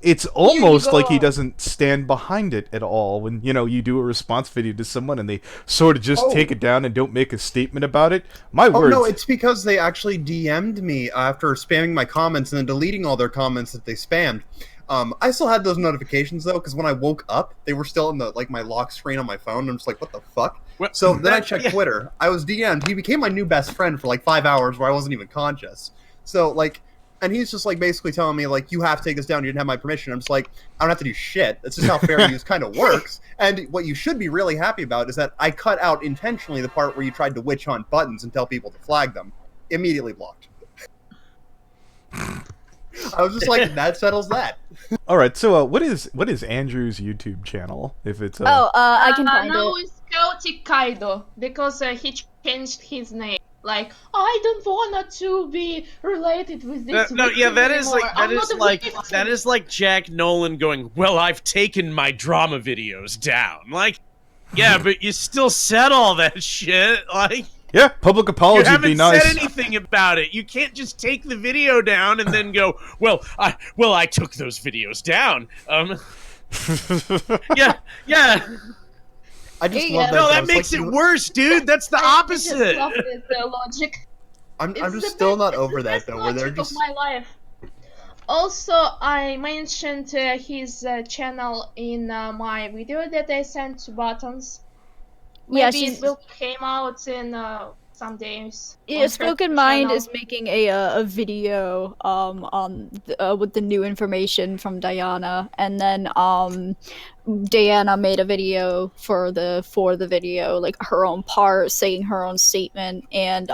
It's almost like he go. doesn't stand behind it at all. When you do a response video to someone and they sort of just take it down and don't make a statement about it. My Oh words. no, it's because they actually DM'd me after spamming my comments and then deleting all their comments that they spammed. I still had those notifications though, because when I woke up, they were still in the my lock screen on my phone. I'm just like, what the fuck? Well, So then I checked yeah. Twitter. I was DM'd. He became my new best friend for like 5 hours where I wasn't even conscious. So like, and he's just like basically telling me like, you have to take this down. You didn't have my permission. I'm just like, I don't have to do shit. That's just how fair use kind of works. And what you should be really happy about is that I cut out intentionally the part where you tried to witch hunt Buttons and tell people to flag them. Immediately blocked. I was just like, that settles that. All right. So what is Andrew's YouTube channel? If it's I can find now it. it's Chaotic Kaido because he changed his name. Like, I don't want to be related with this. No, yeah, victim that is anymore. like I'm not a victim." that is like Jack Nolan going, "Well, I've taken my drama videos down." Like, yeah, but you still said all that shit. Like, yeah, public you apology would haven't be nice. said anything about it. You can't just take the video down and then go, "Well, I took those videos down." Yeah, yeah. I just love that. No, that makes it worse, dude. That's the opposite. I just love this logic. I'm It's just the still not best- over it's the that best though, where they're logic of just. my life. Also, I mentioned his channel in my video that I sent to Buttons. Maybe it will came out in some days. Yeah, Spoken Mind is making a video on with the new information from Dayana, and then Dayana made a video for the video, like her own part, saying her own statement, and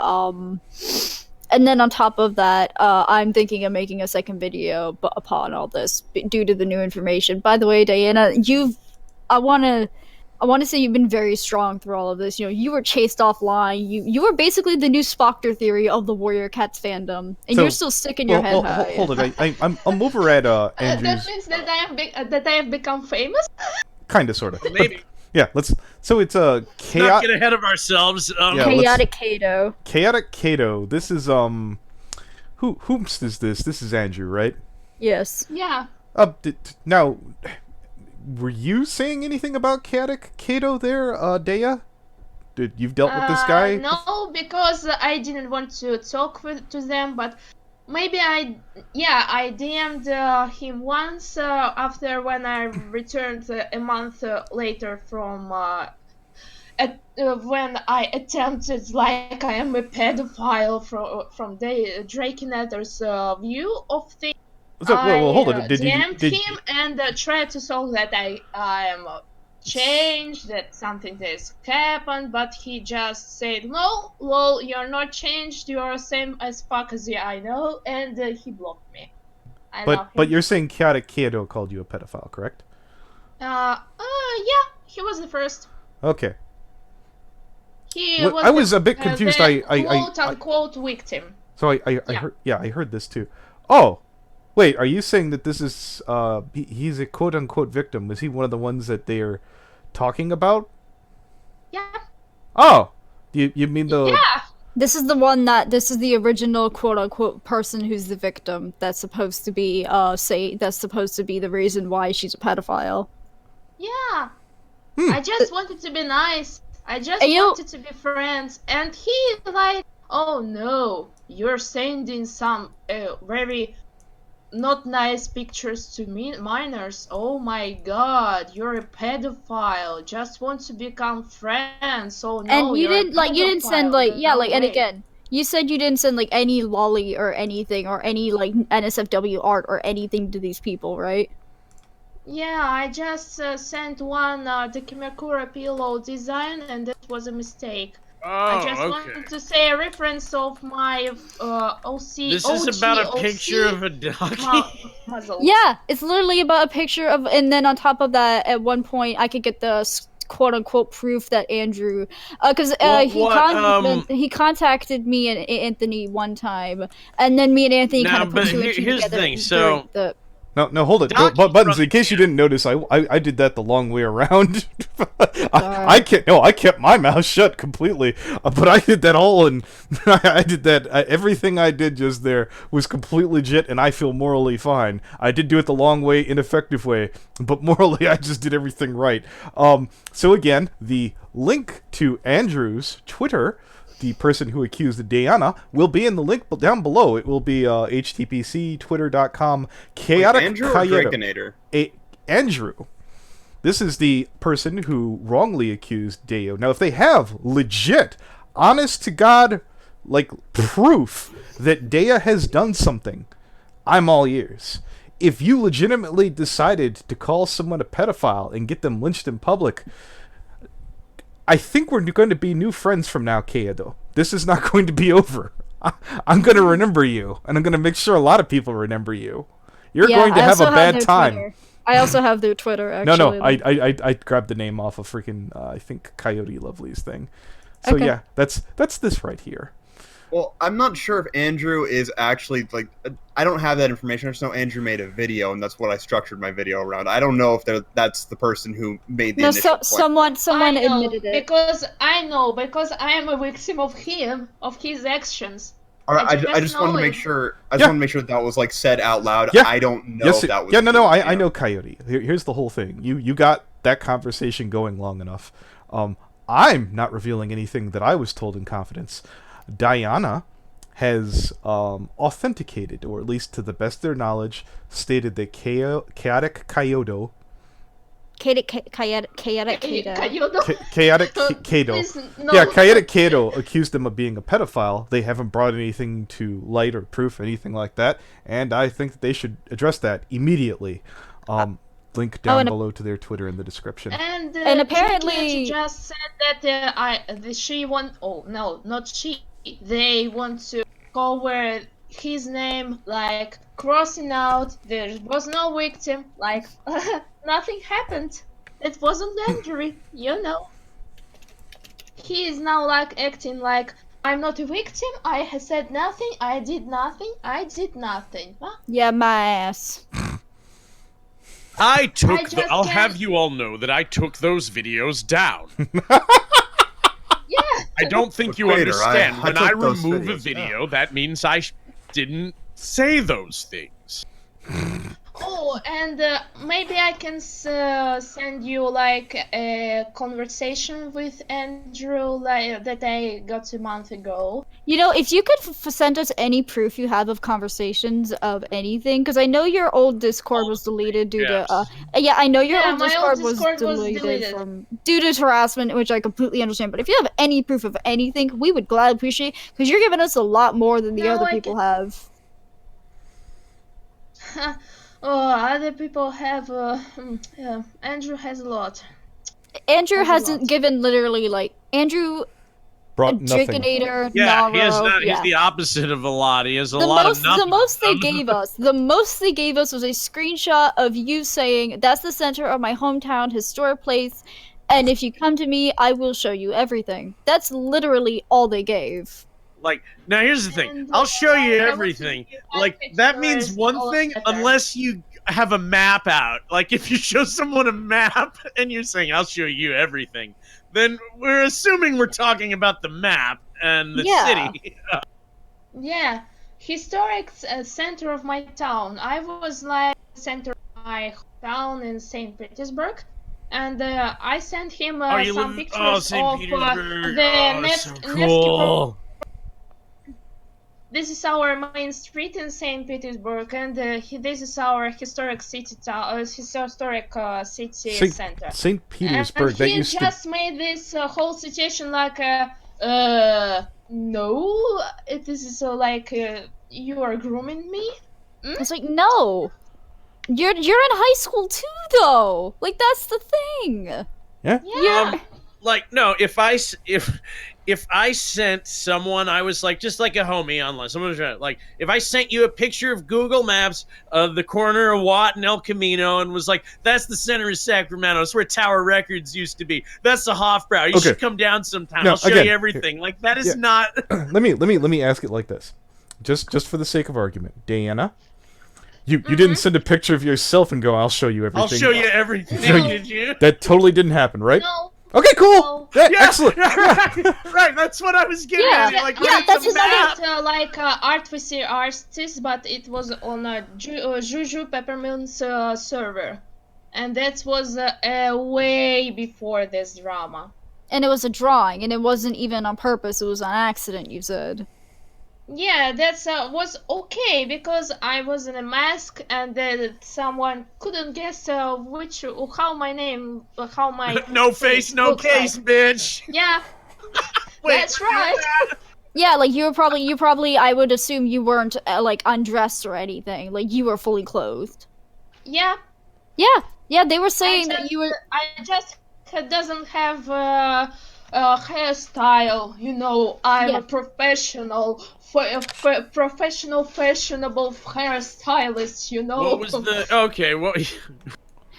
then on top of that, I'm thinking of making a second video upon all this due to the new information. By the way, Dayana, I want to say you've been very strong through all of this. You know, you were chased offline. You were basically the new Spockter theory of the Warrior Cats fandom, and you're still sticking your head high. Hold it. I'm over at Andrew's. That means that I have become famous. Kind of, sort of. Maybe. Yeah, let's. So it's a Not get ahead of ourselves. Chaotic Kato. Chaotic Kato. This is whomst is this? This is Andrew, right? Yes. Yeah. Now, were you saying anything about Chaotic Kato there, Daya? You've dealt with this guy? No, because I didn't want to talk to them, but maybe I DM'd him once after when I returned a month later from when I attempted, like I am a pedophile from the Drakenetter's view of things. So, well, hold it. Did him and tried to solve that I am changed, that something has happened, but he just said, no, lol, you're not changed, you're same as fuck as I know, and he blocked me. But you're saying Chaotic Kato called you a pedophile, correct? Yeah, he was the first. Okay. I was a bit confused. Quote unquote victim. So I heard this too. Oh, wait, are you saying that this is he's a quote unquote victim? Was he one of the ones that they are talking about? Yeah. Oh, you mean the? Yeah. This is the original quote unquote person who's the victim. That's supposed to be that's supposed to be the reason why she's a pedophile. Yeah. I just wanted to be nice. I just wanted to be friends, and he like, oh no, you're sending some very not nice pictures to minors. Oh my god, you're a pedophile. Just want to become friends. Oh no, and you didn't send and again, you said you didn't send like any lolly or anything or any like NSFW art or anything to these people, right? Yeah, I just sent one the Kimakura pillow design, and that was a mistake. I just wanted to say a reference of my OC. This is about a picture of a doggy. Yeah, it's literally about a picture of, and then on top of that, at one point I could get the quote unquote proof that Andrew, because he contacted me and Anthony one time, and then me and Anthony kind of put two and two here's together. The thing, so. No, hold it. Buttons, in case you didn't notice, I did that the long way around. I kept my mouth shut completely, but I did that all, and I did that. Everything I did just there was completely legit, and I feel morally fine. I did do it the long way, ineffective way, but morally I just did everything right. So again, the link to Andrew's Twitter, the person who accused Dayana, will be in the link down below. It will be http twitter.com chaotic Andrew or Drakenator? Andrew. This is the person who wrongly accused Dayo. Now, if they have legit, honest to God, like proof that Daya has done something, I'm all ears. If you legitimately decided to call someone a pedophile and get them lynched in public, I think we're going to be new friends from now, Keido. This is not going to be over. I'm going to remember you, and I'm going to make sure a lot of people remember you. You're going to have a bad time. Twitter. I also have their Twitter, actually. No, I grabbed the name off of freaking, I think, Coyote Lovely's thing. So okay. Yeah, that's this right here. Well, I'm not sure if Andrew is actually, like, I don't have that information. I just know Andrew made a video, and that's what I structured my video around. I don't know if that's the person who made the initial someone admitted it. Because I am a victim of his actions. I just wanted to make sure. I just wanted to make sure that was like said out loud. Yeah. I don't know if that was. Yeah, no, I know Coyote. Here's the whole thing. You got that conversation going long enough. I'm not revealing anything that I was told in confidence. Dayana has authenticated, or at least to the best of their knowledge, stated that Chaotic Kaido. Chaotic Kaido. Yeah, Chaotic Kaido accused them of being a pedophile. They haven't brought anything to light or proof, anything like that, and I think that they should address that immediately. Link down below to their Twitter in the description. And apparently she just said that she want. Oh no, not she. They want to cover his name, like crossing out. There was no victim. Like nothing happened. It wasn't injury. You know. He is now like acting like I'm not a victim. I have said nothing. I did nothing. I did nothing. Huh? Yeah, my ass. I'll have you all know that I took those videos down. Yeah. I don't think you understand. When I remove a videos, video, that means I didn't say those things. Oh, and maybe I can send you like a conversation with Andrew that I got a month ago. You know, if you could send us any proof you have of conversations of anything, because I know your old Discord was deleted due to yeah, I know your old Discord was deleted due to harassment, which I completely understand. But if you have any proof of anything, we would gladly appreciate, because you're giving us a lot more than the other people have. Oh, other people have. Andrew has a lot. Andrew hasn't given literally like Andrew. Brought nothing. Draconator, Yeah, Naro, he's the opposite of a lot. He has a lot of nothing. The most they gave us was a screenshot of you saying, "That's the center of my hometown historic place, and if you come to me, I will show you everything." That's literally all they gave. Like, now here's the thing. I'll show you everything. Like, that means one thing unless you have a map out. Like, if you show someone a map and you're saying, I'll show you everything, then we're assuming we're talking about the map and the city. Yeah. Historic center of my town. I was like center of my town in St. Petersburg. And I sent him some pictures of the cool. This is our main street in St. Petersburg, and this is our historic city center. St. Petersburg. And that he used just made this whole situation like, no, this is like you are grooming me. It's like, no, you're in high school too, though. Like, that's the thing. Yeah. Like, no, if I sent someone, I was like, just like a homie online. Someone was like, if I sent you a picture of Google Maps of the corner of Watt and El Camino and was like, that's the center of Sacramento. It's where Tower Records used to be. That's the Hofbrau. You should come down sometime. I'll show you everything. Like, that is not. let me ask it like this, just for the sake of argument, Dayana. You didn't send a picture of yourself and go, I'll show you everything. I'll show you everything. Did you? That totally didn't happen, right? No. Okay, cool. Yeah, excellent. Right, that's what I was getting at. Like, that's another artist, but it was on a Juju Peppermint's server, and that was way before this drama. And it was a drawing, and it wasn't even on purpose. It was on accident. You said. Yeah, that was okay because I was in a mask and someone couldn't guess how my no face, no case, like. bitch. Yeah, Wait, that's right. Yeah, like you probably I would assume you weren't like undressed or anything. Like you were fully clothed. Yeah. Yeah. They were saying that you were. I just doesn't have a hairstyle. You know, I'm a professional. Professional, fashionable hairstylist, you know. What was the okay? What?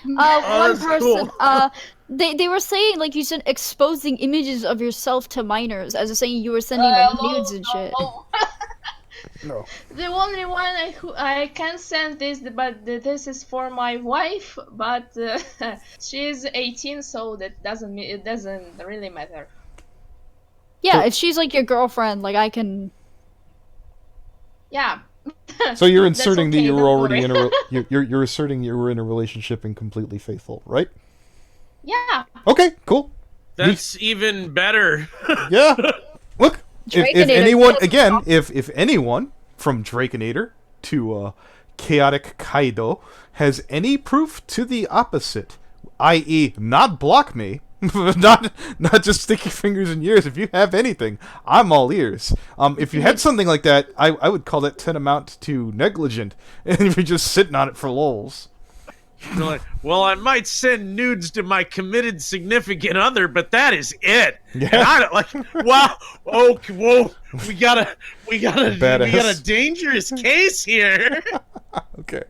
One person. Cool. They were saying like you said exposing images of yourself to minors, as if saying you were sending them nudes and shit. No. The only one I can send this, but this is for my wife, but she's 18, so it doesn't really matter. Yeah, if she's like your girlfriend, like I can. Yeah. So you're inserting okay, that you were don't already worry. you're asserting you were in a relationship and completely faithful, right? Yeah. Okay, cool. That's even better. Yeah. Look, if Draconator, anyone yes. again, if anyone from Draconator to Chaotic Kaido has any proof to the opposite, i.e., not block me, not just stick your fingers in yours. If you have anything, I'm all ears. If you had something like that, I would call that tantamount to negligent, and if you're just sitting on it for lols. You're like, well, I might send nudes to my committed significant other, but that is it. Yeah. And I don't like. Wow. Oh, whoa. We got a dangerous case here. Okay.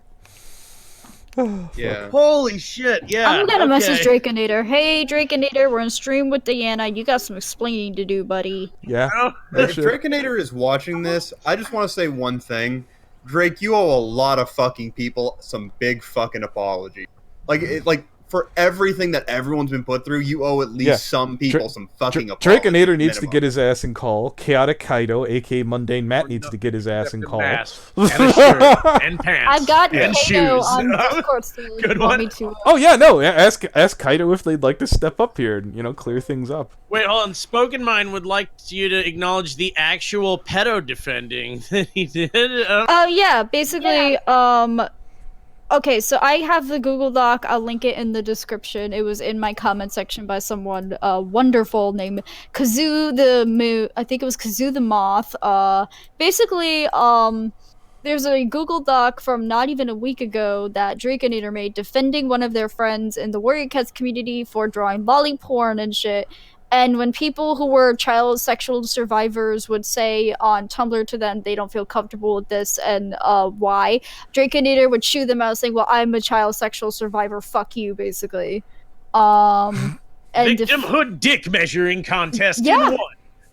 Yeah. Holy shit! Yeah. I'm gonna okay. message Draconator. Hey, Draconator, we're on stream with Dayana. You got some explaining to do, buddy. Yeah. If Draconator is watching this, I just want to say one thing. Drake, you owe a lot of fucking people some big fucking apology. Like for everything that everyone's been put through, you owe at least some people some fucking apology. Draconator needs to get his ass in call. Chaotic Kaido, aka Mundane Matt, needs to get his ass in call. Mask and a shirt and pants. I've got and Kaido shoes. on Discord, so you Good want one. me to. Oh yeah, no. Ask Kaido if they'd like to step up here and clear things up. Wait, hold on. Spoken Mind would like you to acknowledge the actual pedo defending that he did. Oh yeah, basically, okay, so I have the Google Doc. I'll link it in the description. It was in my comment section by someone wonderful named Kazoo I think it was Kazoo the Moth. Basically, there's a Google Doc from not even a week ago that Draconator made defending one of their friends in the Warrior Cats community for drawing lolly porn and shit. And when people who were child sexual survivors would say on Tumblr to them they don't feel comfortable with this and why, Draconator would chew them out saying, well, I'm a child sexual survivor, fuck you, basically. And Victimhood dick measuring contest Yeah. in 1,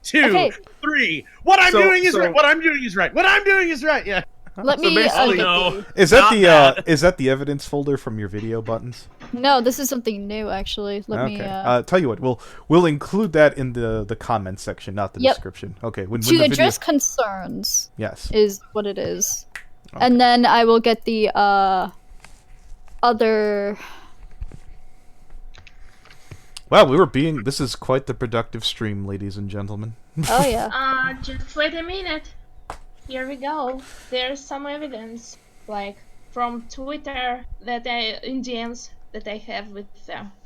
2, 3. What I'm doing is right. What I'm doing is right. What I'm doing is right. Yeah. Let me no. Is that the evidence folder from your video buttons? No, this is something new actually. Let me tell you what, we'll include that in the comments section, not the description. Okay. When to the address concerns. Yes. Is what it is. Okay. And then I will get the other. Wow, this is quite the productive stream, ladies and gentlemen. Oh yeah. Just wait a minute. Here we go. There's some evidence, like from Twitter in DMs that I have with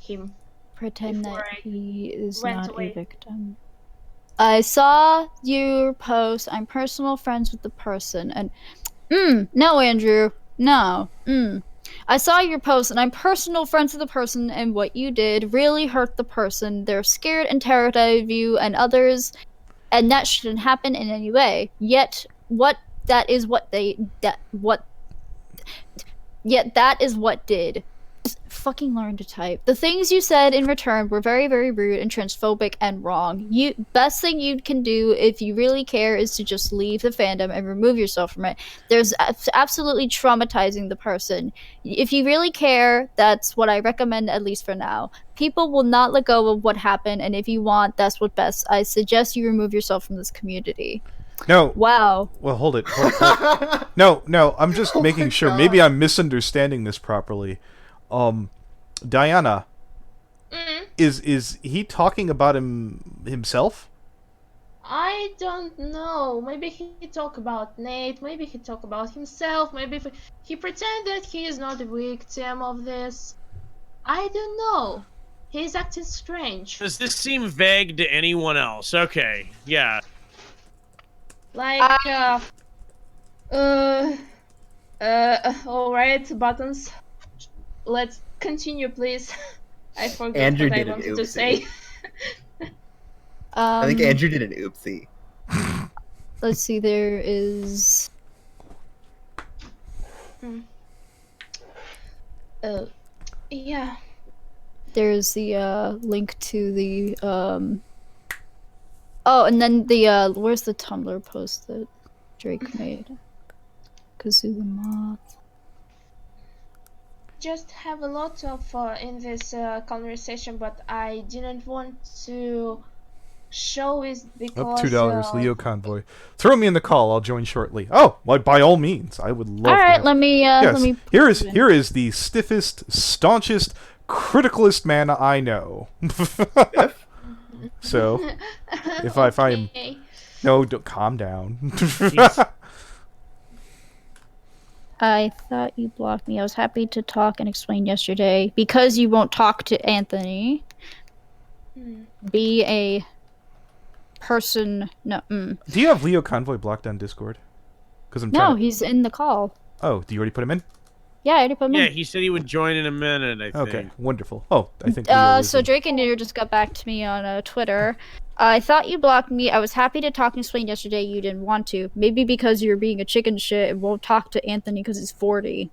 him. Pretend that he is not a victim. I saw your post. I'm personal friends with the person, and no, Andrew, no. I saw your post, and I'm personal friends with the person, and what you did really hurt the person. They're scared and terrified of you and others, and that shouldn't happen in any way. Yet that is what did. Just fucking learn to type. The things you said in return were very, very rude and transphobic and wrong. Best thing you can do if you really care is to just leave the fandom and remove yourself from it. There's absolutely traumatizing the person. If you really care, that's what I recommend, at least for now. People will not let go of what happened, and if you want, that's what's best. I suggest you remove yourself from this community. No. Wow. Well, hold it. No. I'm just making sure. God. Maybe I'm misunderstanding this properly. Dayana, is he talking about himself? I don't know. Maybe he talk about Nate. Maybe he talk about himself. Maybe he pretend that he is not a victim of this. I don't know. He's acting strange. Does this seem vague to anyone else? Okay, yeah. Like, alright, buttons. Let's continue, please. I forgot Andrew what I did an wanted to oopsie. say. I think Andrew did an oopsie. Let's see, there is... Yeah. There's the, link to the, Oh, and then the, where's the Tumblr post that Drake made? Kazoo the Moth. Just have a lot of in this conversation, but I didn't want to show is because Up $2. Leo Convoy. Throw me in the call. I'll join shortly. Oh, well, by all means, I would love. All right, to let me. yes. Let me. Here is the stiffest, staunchest, criticalest man I know. So, if I'm no, don't, calm down. I thought you blocked me. I was happy to talk and explain yesterday because you won't talk to Anthony. Be a person. No. Do you have Leo Convoy blocked on Discord? Because No, he's in the call. Oh, do you already put him in? Yeah, I already put him in. Yeah, he said he would join in a minute, I think. Okay, wonderful. Oh, I think. So Drake and Nader just got back to me on Twitter. I thought you blocked me. I was happy to talk and explain yesterday. You didn't want to. Maybe because you're being a chicken shit and won't talk to Anthony because he's 40.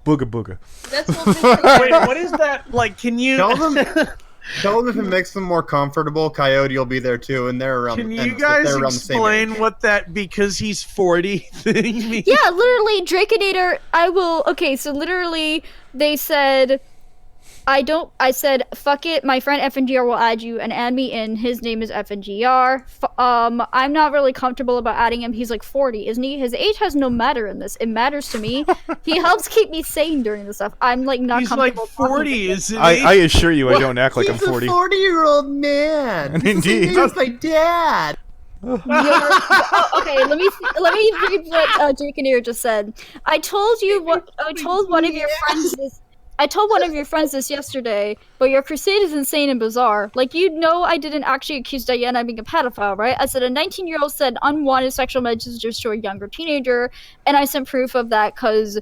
Booga booga. That's what Wait, what is that? Like, can you... Tell them if it makes them more comfortable, Coyote will be there too, and they're around. Can you guys explain what that because he's 40 thing means? Yeah, literally, Drakeinator, I will... Okay, so literally, they said... I said, fuck it, my friend FNGR will add you and add me in. His name is FNGR. I'm not really comfortable about adding him. He's like 40, isn't he? His age has no matter in this. It matters to me. He helps keep me sane during this stuff. I'm like not comfortable. He's like 40, isn't he? I assure you, I don't act like I'm 40. He's a 40-year-old man. Indeed. That's my dad. Okay, let me read what Jake and Ear just said. I told one of your friends this. I told one of your friends this yesterday, but your crusade is insane and bizarre. Like, you know I didn't actually accuse Dayana of being a pedophile, right? I said a 19-year-old said unwanted sexual messages to a younger teenager, and I sent proof of that because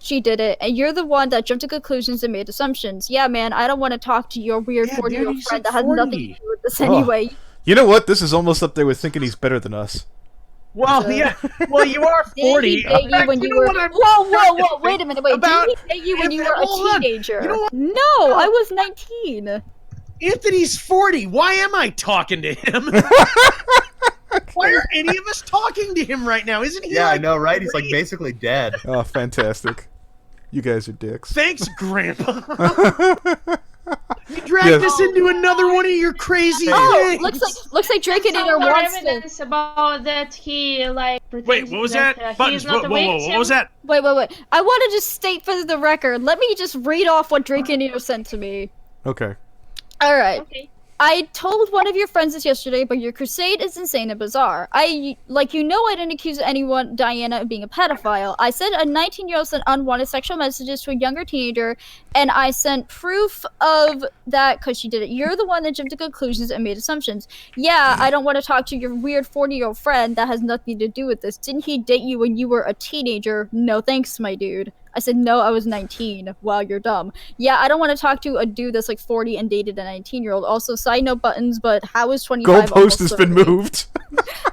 she did it, and you're the one that jumped to conclusions and made assumptions. Yeah, man, I don't want to talk to your weird 40-year-old friend that has nothing to do with this anyway. You know what? This is almost up there with thinking he's better than us. Well, yeah. Well, you are 40. Whoa, wait a minute. Wait, did he date you when you were a teenager? No, I was 19. Anthony's 40. Why am I talking to him? Why are any of us talking to him right now? Isn't he? Yeah, like, I know, right? He's like basically dead. Oh, fantastic. You guys are dicks. Thanks, Grandpa. You dragged us into another one of your crazy things. Looks like Drake and Nader wants evidence about that he like. Wait, what was that? Buttons. Whoa, what was that? Wait. I want to just state for the record. Let me just read off what Drake and Nader sent to me. Okay. All right. Okay. I told one of your friends this yesterday, but your crusade is insane and bizarre. I didn't accuse anyone, Dayana, of being a pedophile. I said a 19-year-old sent unwanted sexual messages to a younger teenager, and I sent proof of that because she did it. You're the one that jumped to conclusions and made assumptions. Yeah, I don't want to talk to your weird 40-year-old friend that has nothing to do with this. Didn't he date you when you were a teenager? No thanks, my dude. I said, no, I was 19. Wow, you're dumb. Yeah, I don't want to talk to a dude that's like 40 and dated a 19-year-old. Also, side note Buttons, but how is 25 Goalpost has been moved.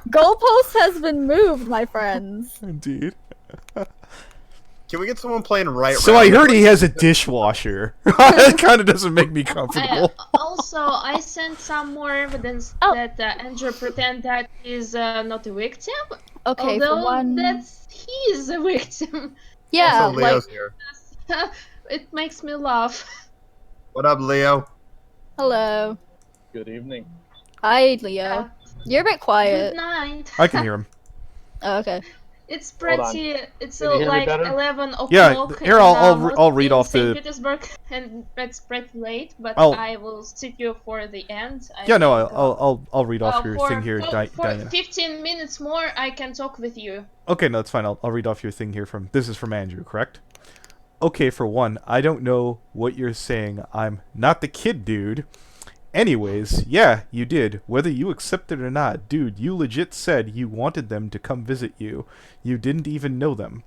Goalpost has been moved, my friends. Indeed. Can we get someone playing right? So I heard he has a dishwasher. That kind of doesn't make me comfortable. Also, I sent some more evidence that Andrew pretend that he's not a victim. Okay, although for one... he is a victim. Yeah, also, Leo's here. It makes me laugh. What up, Leo? Hello. Good evening. Hi, Leo. You're a bit quiet. Good night. I can hear him. Oh, okay. It's pretty. It's Can you hear me like better? 11 o'clock. Yeah, here I'll read off St. the. Petersburg, and it's pretty late, but I'll- I will stick you for the end. Yeah, no, I'll read off your for, thing here, for Diana. 15 minutes more, I can talk with you. Okay, no, it's fine. I'll read off your thing here from. This is from Andrew, correct? Okay, for one, I don't know what you're saying. I'm not the kid, dude. Anyways, yeah, you did. Whether you accept it or not, dude, you legit said you wanted them to come visit you. You didn't even know them.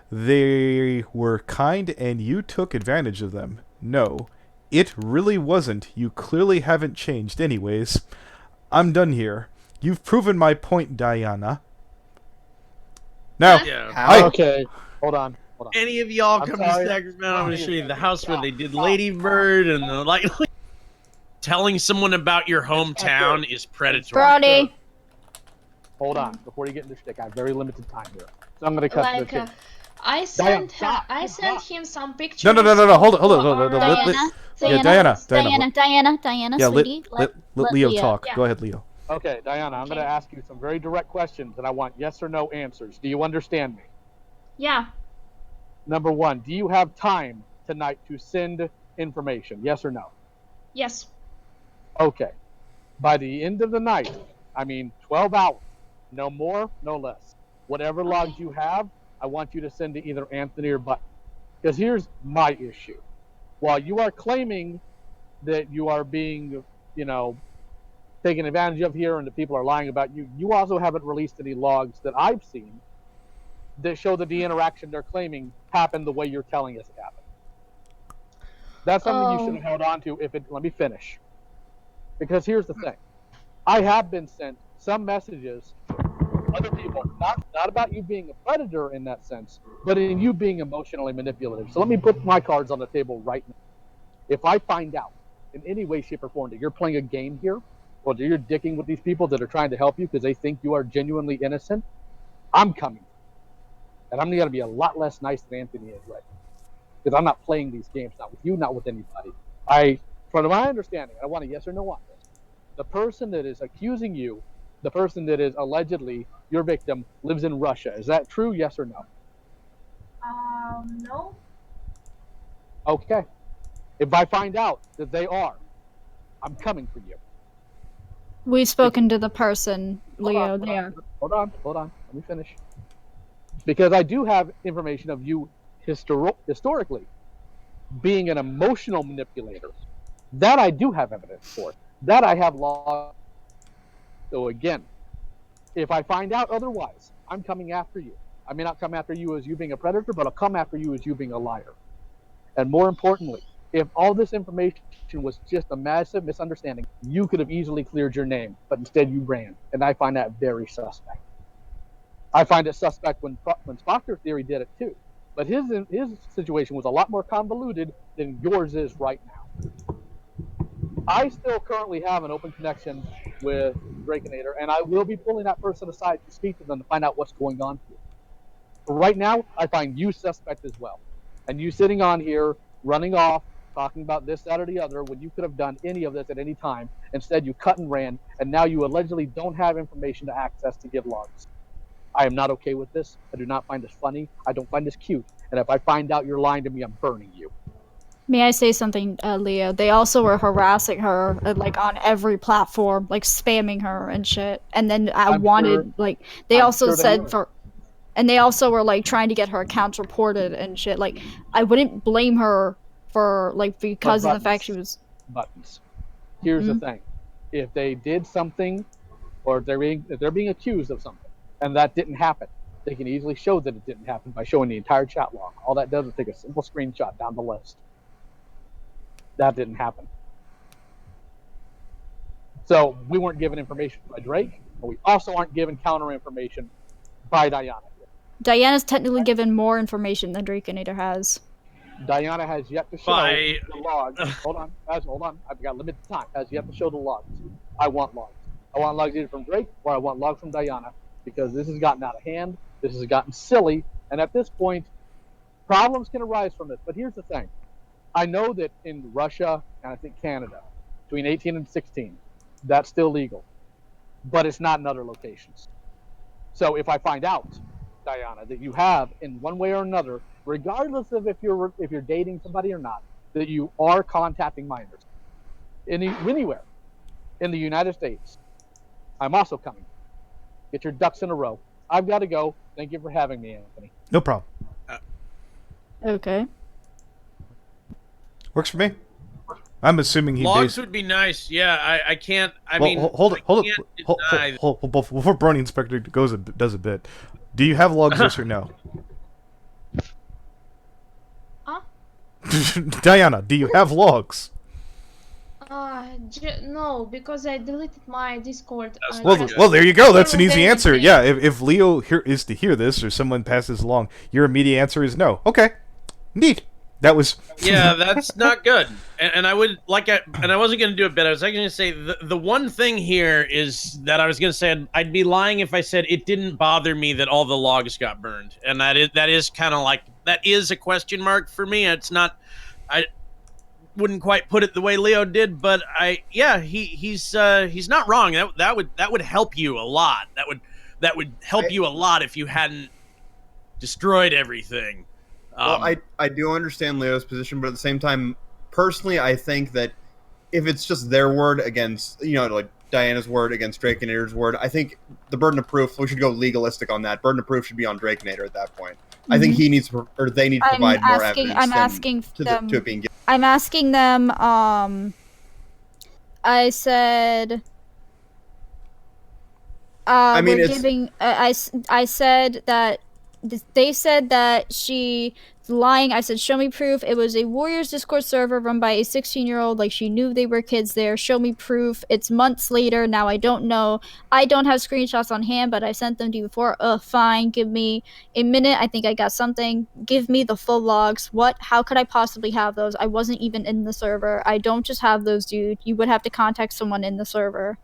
They were kind and you took advantage of them. No, it really wasn't. You clearly haven't changed anyways. I'm done here. You've proven my point, Dayana. Now, Yeah. Okay, hold on. Any of y'all I'm come to sorry. Sacramento, I'm going to show you the house where they did Lady Bird and the like. Telling someone about your hometown is predatory. Brony. Hold on. Before you get into shtick, I have very limited time here. So I'm going to cut to the Like, chase. I sent him some pictures. No. Hold on. Diana, Yeah, sweetie. let let Leo Leo. talk. Yeah. Go ahead, Leo. Okay, Dayana, I'm going to ask you some very direct questions, and I want yes or no answers. Do you understand me? Yeah. Number one, do you have time tonight to send information? Yes or no? Yes. Okay. By the end of the night, 12 hours, no more, no less. Whatever logs you have, I want you to send to either Anthony or Button. Because here's my issue. While you are claiming that you are being, taken advantage of here and that people are lying about you, you also haven't released any logs that I've seen that show that the interaction they're claiming happened the way you're telling us it happened. That's something you should have held on to let me finish. Because here's the thing. I have been sent some messages, other people, not about you being a predator in that sense, but in you being emotionally manipulative. So let me put my cards on the table right now. If I find out in any way, shape, or form that you're playing a game here, or that you're dicking with these people that are trying to help you because they think you are genuinely innocent, I'm coming. And I'm going to be a lot less nice than Anthony is right now. Because I'm not playing these games, not with you, not with anybody. From my understanding, I want a yes or no on this. The person that is accusing you, the person that is allegedly your victim, lives in Russia. Is that true, yes or no? No. Okay. If I find out that they are, I'm coming for you. We've spoken to the person, Leo. Hold on. Let me finish. Because I do have information of you historically being an emotional manipulator. That I do have evidence for. That I have law. So again, if I find out otherwise, I'm coming after you. I may not come after you as you being a predator, but I'll come after you as you being a liar. And more importantly, if all this information was just a massive misunderstanding, you could have easily cleared your name, but instead you ran. And I find that very suspect. I find it suspect when Foxler Theory did it too. But his situation was a lot more convoluted than yours is right now. I still currently have an open connection with Drakenator, and I will be pulling that person aside to speak to them to find out what's going on here. But right now, I find you suspect as well. And you sitting on here, running off, talking about this, that, or the other, when you could have done any of this at any time. Instead, you cut and ran, and now you allegedly don't have information to access to give logs. I am not okay with this. I do not find this funny. I don't find this cute. And if I find out you're lying to me, I'm burning you. May I say something, Leo? They also were harassing her, on every platform, spamming her and shit. And then they also were trying to get her accounts reported and shit. I wouldn't blame her for because of the fact she was buttons. Here's the thing: if they did something, or if they're being accused of something, and that didn't happen, they can easily show that it didn't happen by showing the entire chat log. All that does is take a simple screenshot down the list. That didn't happen. So we weren't given information by Drake, but we also aren't given counter information by Dayana. Diana's technically given more information than Drakenator has. Dayana has yet to show the logs. Hold on. I've got limited time. Has yet to show the logs. I want logs. I want logs either from Drake or I want logs from Dayana, because this has gotten out of hand. This has gotten silly. And at this point, problems can arise from this. But here's the thing. I know that in Russia and I think Canada, between 18 and 16, that's still legal. But it's not in other locations. So if I find out, Dayana, that you have, in one way or another, regardless of if you're dating somebody or not, that you are contacting minors anywhere in the United States, I'm also coming. Get your ducks in a row. I've got to go. Thank you for having me, Anthony. No problem. Okay. Works for me. I'm assuming he logs would be nice. Yeah, I can't. Hold before Brony Inspector does a bit. Do you have logs, yes or no? Huh? Dayana, do you have logs? No, because I deleted my Discord. Well, there you go. That's an easy answer. Yeah, if Leo is to hear this or someone passes along, your immediate answer is no. Okay, neat. That was Yeah, that's not good. And I would and I wasn't going to do it, but I was going to say the one thing here is that I was going to say I'd be lying if I said it didn't bother me that all the logs got burned, and that is kind of like that is a question mark for me. It's not. I wouldn't quite put it the way Leo did, but he's not wrong. That would help you a lot. That would help you a lot if you hadn't destroyed everything. Well, I do understand Leo's position, but at the same time, personally, I think that if it's just their word against, like Diana's word against Drakenator's word, I think the burden of proof, we should go legalistic on that. Burden of proof should be on Drakenator at that point. Mm-hmm. I think they need to provide more evidence. I'm asking them. To it being given. I'm asking them. I said. I said that. They said that she's lying. I said, show me proof. It was a Warriors Discord server run by a 16-year-old. Like, she knew they were kids there. Show me proof. It's months later. Now I don't know. I don't have screenshots on hand, but I sent them to you before. Fine. Give me a minute. I think I got something. Give me the full logs. What? How could I possibly have those? I wasn't even in the server. I don't just have those, dude. You would have to contact someone in the server.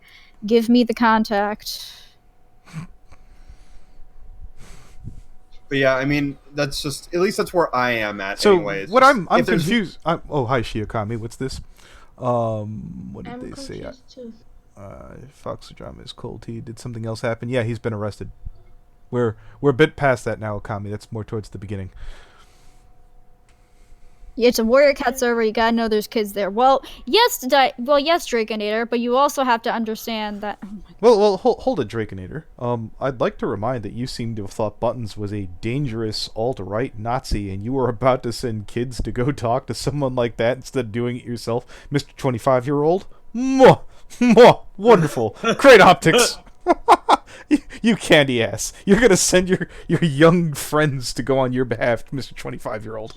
Give me the contact. But yeah, I mean, that's just, at least that's where I am at. So anyways. What I'm confused. Hi Shiokami, what's this? What did they say? Foxler drama is cold. He did something else happen? Yeah, he's been arrested. We're a bit past that now, Okami. That's more towards the beginning. Yeah, it's a Warrior Cat server. You gotta know there's kids there. Well, yes, Drakenator, but you also have to understand that. Oh hold it, Drakenator. I'd like to remind that you seem to have thought Buttons was a dangerous alt-right Nazi, and you were about to send kids to go talk to someone like that instead of doing it yourself, Mr. 25-year-old. Mwah! Mwah! Wonderful, great optics. You candy ass. You're gonna send your young friends to go on your behalf, Mr. 25-year-old.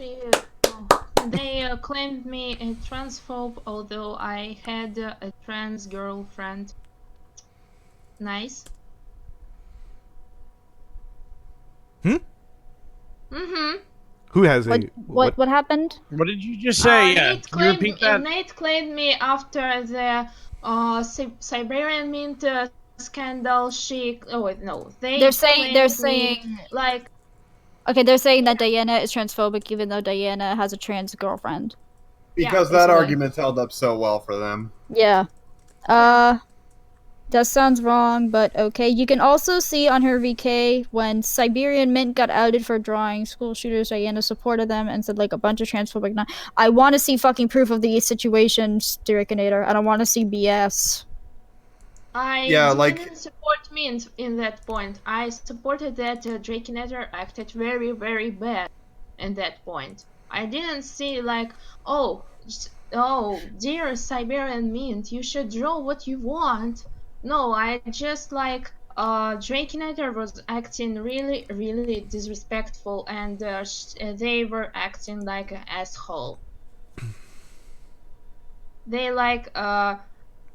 They claimed me a transphobe, although I had a trans girlfriend. Nice. Who has what happened? What did you just say? Nate claimed me after the Siberian Mint scandal. They're saying like. Okay, they're saying that Dayana is transphobic even though Dayana has a trans girlfriend. Because that argument's held up so well for them. Yeah. That sounds wrong, but okay. You can also see on her VK when Siberian Mint got outed for drawing school shooters, Dayana supported them and said like a bunch of transphobic. I want to see fucking proof of these situations, Drakenator. I don't want to see BS. I didn't support Mint in that point. I supported that Drakenator acted very, very bad in that point. I didn't see like, oh, dear Siberian Mint, you should draw what you want. No, I just like, Drakenator was acting really, really disrespectful, and they were acting like an asshole. They like,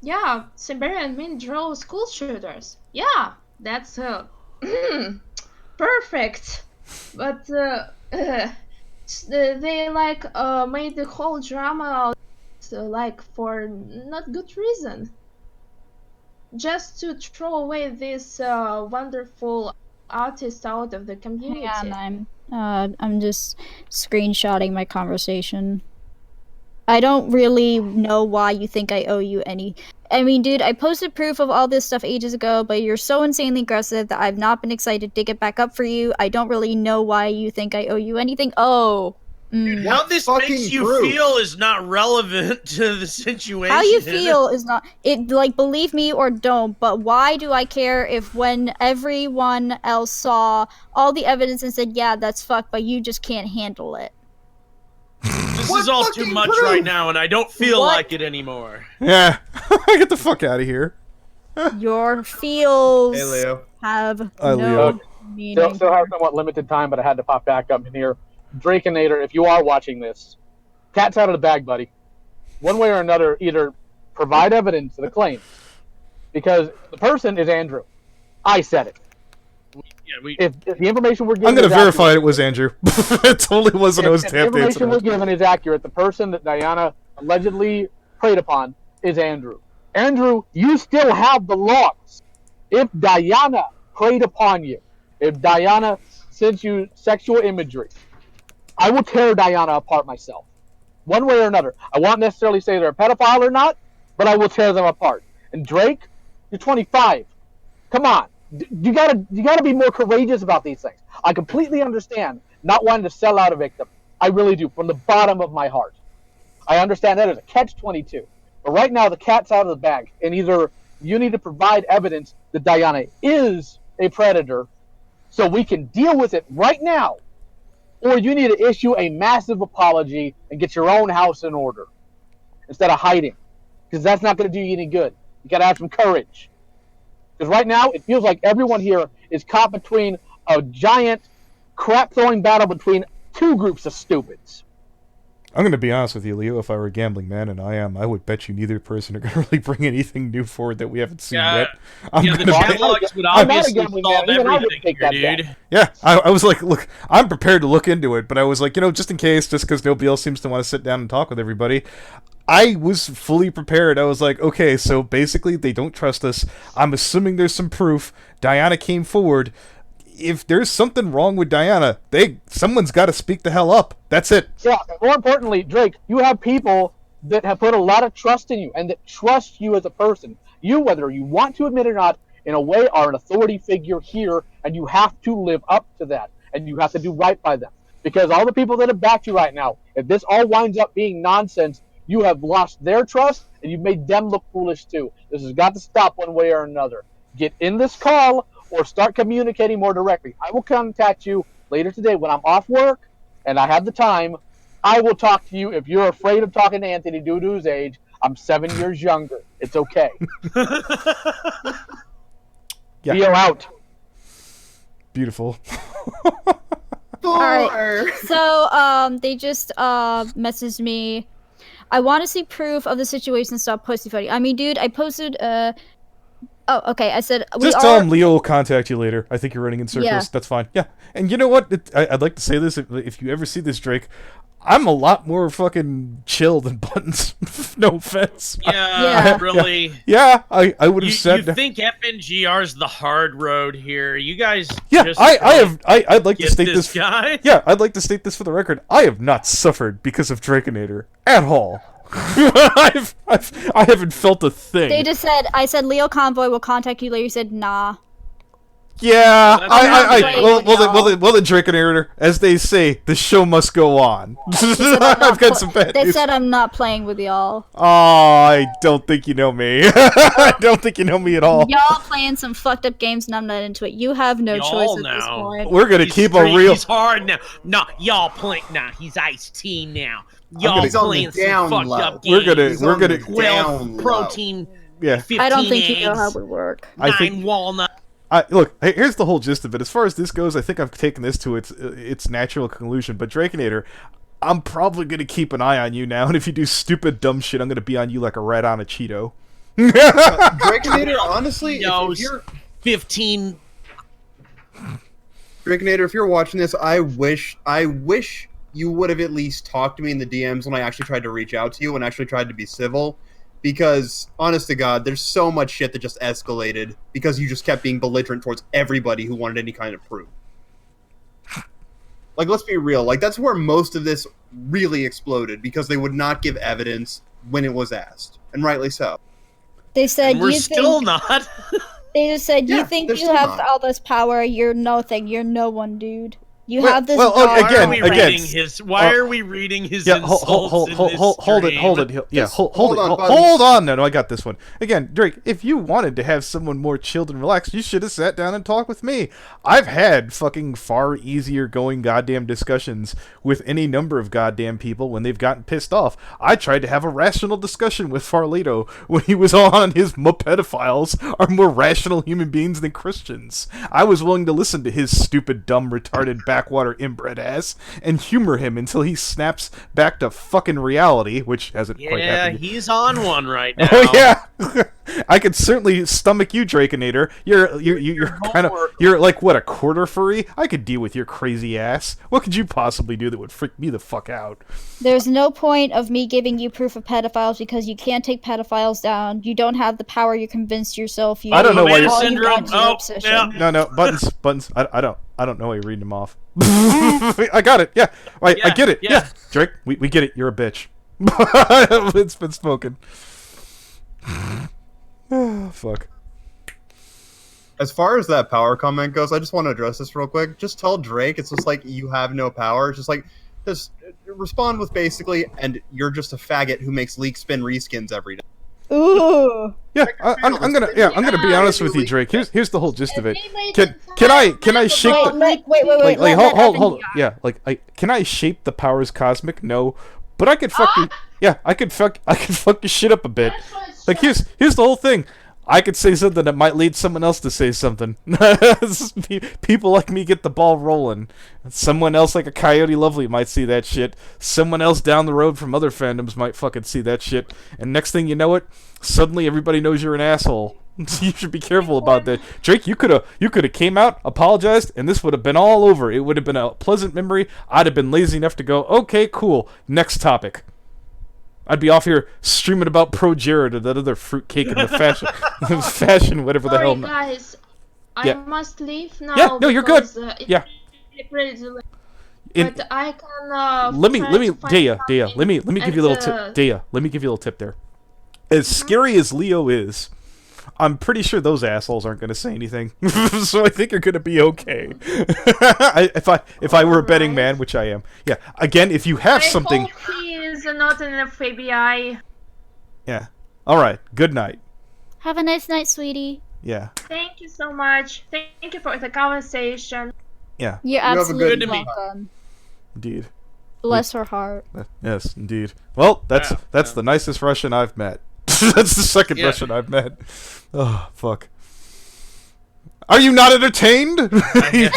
yeah, Siberian Mint draw school shooters. Yeah, that's perfect. But they like made the whole drama like for not good reason. Just to throw away this wonderful artist out of the community. Yeah, I'm just screenshotting my conversation. I don't really know why you think I owe you any. I mean, dude, I posted proof of all this stuff ages ago, but you're so insanely aggressive that I've not been excited to dig it back up for you. I don't really know why you think I owe you anything. Oh. How this makes you feel is not relevant to the situation. How you feel is not. It, like, believe me or don't, but why do I care if when everyone else saw all the evidence and said, yeah, that's fucked, but you just can't handle it? This is all too much right now, and I don't feel like it anymore. Yeah, get the fuck out of here. Your feels have no meaning. Still have somewhat limited time, but I had to pop back up in here. Drakenator, if you are watching this, cat's out of the bag, buddy. One way or another, either provide evidence of the claim, because the person is Andrew. I said it. if the information we're given, I'm going to verify it was Andrew. It totally wasn't. If the information we're given is accurate, the person that Dayana allegedly preyed upon is Andrew. Andrew, you still have the logs. If Dayana preyed upon you, if Dayana sends you sexual imagery, I will tear Dayana apart myself, one way or another. I won't necessarily say they're a pedophile or not, but I will tear them apart. And Drake, you're 25. Come on, you gotta be more courageous about these things. I completely understand not wanting to sell out a victim. I really do, from the bottom of my heart. I understand that as a catch-22. But right now, the cat's out of the bag, and either you need to provide evidence that Dayana is a predator so we can deal with it right now, or you need to issue a massive apology and get your own house in order instead of hiding, because that's not going to do you any good. You got to have some courage. Because right now, it feels like everyone here is caught between a giant crap-throwing battle between two groups of stupids. I'm going to be honest with you, Leo. If I were a gambling man, and I am, I would bet you neither person are going to really bring anything new forward that we haven't seen yet. The catalogs would obviously solve everything here, dude. Yeah, I was like, look, I'm prepared to look into it, but I was like, just in case, just because nobody else seems to want to sit down and talk with everybody, I was fully prepared. I was like, okay, so basically they don't trust us. I'm assuming there's some proof. Dayana came forward. If there's something wrong with Dayana, someone's got to speak the hell up. That's it. Yeah, more importantly, Drake, you have people that have put a lot of trust in you and that trust you as a person. You, whether you want to admit it or not, in a way are an authority figure here, and you have to live up to that, and you have to do right by them. Because all the people that have backed you right now, if this all winds up being nonsense, you have lost their trust, and you've made them look foolish too. This has got to stop one way or another. Get in this call, or start communicating more directly. I will contact you later today when I'm off work and I have the time. I will talk to you. If you're afraid of talking to Anthony due to his age, I'm 7 years younger. It's okay. Feel out. Beautiful. All right. So they just messaged me. I want to see proof of the situation. Stop pussyfooting. I mean, dude, I posted Oh, okay. I said just tell him Leo will contact you later. I think you're running in circles. Yeah. That's fine. Yeah. And you know what? I'd like to say this. If you ever see this, Drake, I'm a lot more fucking chill than Buttons. No offense. Yeah, really. Yeah, I would have said. You think FNGR's the hard road here? You guys. Yeah, I'd like to state this. Guy? Yeah, I'd like to state this for the record. I have not suffered because of Draconator at all. I haven't felt a thing. They just said, I said Leo Convoy will contact you later. You said, nah. Yeah, well, the Draconator, as they say, the show must go on. I've got some bad news. They said I'm not playing with y'all. Oh, I don't think you know me. I don't think you know me at all. Y'all playing some fucked up games and I'm not into it. You have no choice at this point. We're gonna keep a real. He's hard now. No, y'all playing now. He's Ice-T now. Y'all playing some fucked up games. We're gonna 12 protein. Yeah. 15 I don't think you know how we work. 9 walnut. Look, here's the whole gist of it. As far as this goes, I think I've taken this to its natural conclusion. But Draconator, I'm probably gonna keep an eye on you now, and if you do stupid, dumb shit, I'm gonna be on you like a rat on a Cheeto. Draconator, honestly, if you're 15. Draconator, if you're watching this, I wish you would have at least talked to me in the DMs when I actually tried to reach out to you and actually tried to be civil. Because, honest to God, there's so much shit that just escalated because you just kept being belligerent towards everybody who wanted any kind of proof. Like, let's be real. Like, that's where most of this really exploded, because they would not give evidence when it was asked. And rightly so. They said, and we're still not. They just said, you think you have all this power, you're nothing, you're no one, dude. You have this. Why are we reading his insults hold it. Yeah, hold on. No, I got this one. Again, Drake, if you wanted to have someone more chilled and relaxed, you should have sat down and talked with me. I've had fucking far easier going goddamn discussions with any number of goddamn people when they've gotten pissed off. I tried to have a rational discussion with Farlito when he was on his pedophiles are more rational human beings than Christians. I was willing to listen to his stupid, dumb, retarded, backwater inbred ass and humor him until he snaps back to fucking reality, which hasn't quite happened. Yeah, he's on one right now. Oh yeah. I could certainly stomach you, Draconator. You're like what, a quarter furry? I could deal with your crazy ass. What could you possibly do that would freak me the fuck out? There's no point of me giving you proof of pedophiles because you can't take pedophiles down. You don't have the power. You convinced yourself. I don't know why you're syndrome. Oh, yeah. No, buttons. I don't know why you're reading them off. I got it. Yeah, I get it. Yeah, Drake, we get it. You're a bitch. It's been spoken. Oh, fuck. As far as that power comment goes, I just want to address this real quick. Just tell Drake it's just like you have no power. It's just like just respond with basically, and you're just a faggot who makes leak spin reskins every day. Ooh. Yeah, I'm gonna be honest with you, Drake. Here's the whole gist of it. Can I shape the Wait, like hold yeah, like can I shape the powers cosmic? No. But I could fuck you. Yeah, I could fuck your shit up a bit. Like here's the whole thing. I could say something that might lead someone else to say something. People like me get the ball rolling. Someone else like a Coyote Lovely might see that shit. Someone else down the road from other fandoms might fucking see that shit. And next thing you know it, suddenly everybody knows you're an asshole. You should be careful about that. Drake, you could have came out, apologized, and this would have been all over. It would have been a pleasant memory. I'd have been lazy enough to go, okay, cool, next topic. I'd be off here streaming about Pro Jared or that other fruitcake in the fashion, whatever the hell. Guys, yeah. I must leave now. Yeah, no, you're good. Yeah. But I can. Let me, Daya. Let me give you a little tip. Daya, let me give you a little tip there. As scary as Leo is, I'm pretty sure those assholes aren't going to say anything. So I think you're going to be okay. If I were a betting man, which I am. Yeah. Again, if you have something. I hope he is not in the FBI. Yeah. All right. Good night. Have a nice night, sweetie. Yeah. Thank you so much. Thank you for the conversation. Yeah. You're absolutely welcome. Indeed. Bless her heart. Yes, indeed. Well, that's the nicest Russian I've met. That's the second Russian I've met. Oh, fuck. Are you not entertained? Are you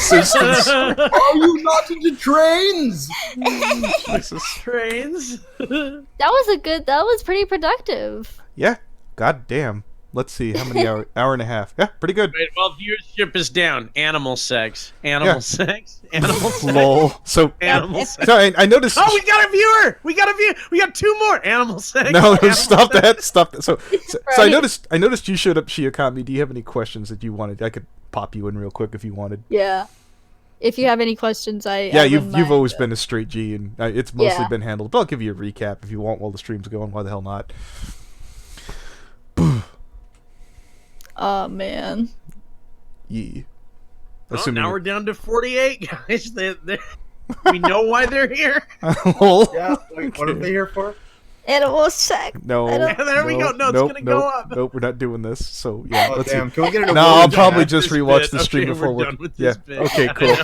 not into trains? Trains? That was pretty productive. Yeah. God damn. Let's see, how many hour and a half. Yeah, pretty good. Right, well, viewership is down. Animal sex. Animal sex. Animal sex. Lol. So, animal sex. So I noticed. Oh, we got a viewer! We got two more. Animal sex. No, animal stop sex. that. Stop that. So I noticed you showed up, Shiokami. Do you have any questions that you wanted? I could pop you in real quick if you wanted. Yeah. If you have any questions, you've always been a straight G, and it's mostly been handled. But I'll give you a recap if you want while the stream's going. Why the hell not? Oh, man. Yeah. Oh, now we're down to 48, guys. We know why they're here. Yeah, what are they here for? Animal sex. No. There we go. No, it's going to go up. Nope, we're not doing this. So, yeah. Oh, damn. Can we get it? No, I'll probably just rewatch the stream before we're done with this bit. Okay, cool.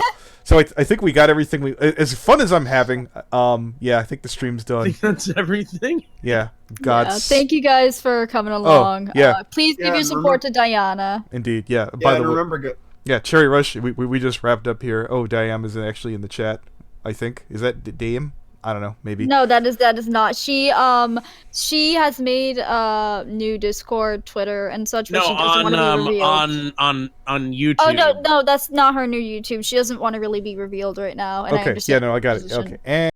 So I think we got everything. As fun as I'm having, I think the stream's done. I think that's everything. Yeah. God. Yeah, thank you guys for coming along. Please give your support to Dayana. Indeed. Yeah. By the way. Yeah, Cherry Rush. We just wrapped up here. Oh, Dayam is actually in the chat. I think is that Dayam? I don't know. Maybe. No, that is not. She has made new Discord, Twitter, and such. But she doesn't want to be revealed. on YouTube. Oh no, that's not her new YouTube. She doesn't want to really be revealed right now. And okay. I understand I got it. Okay. And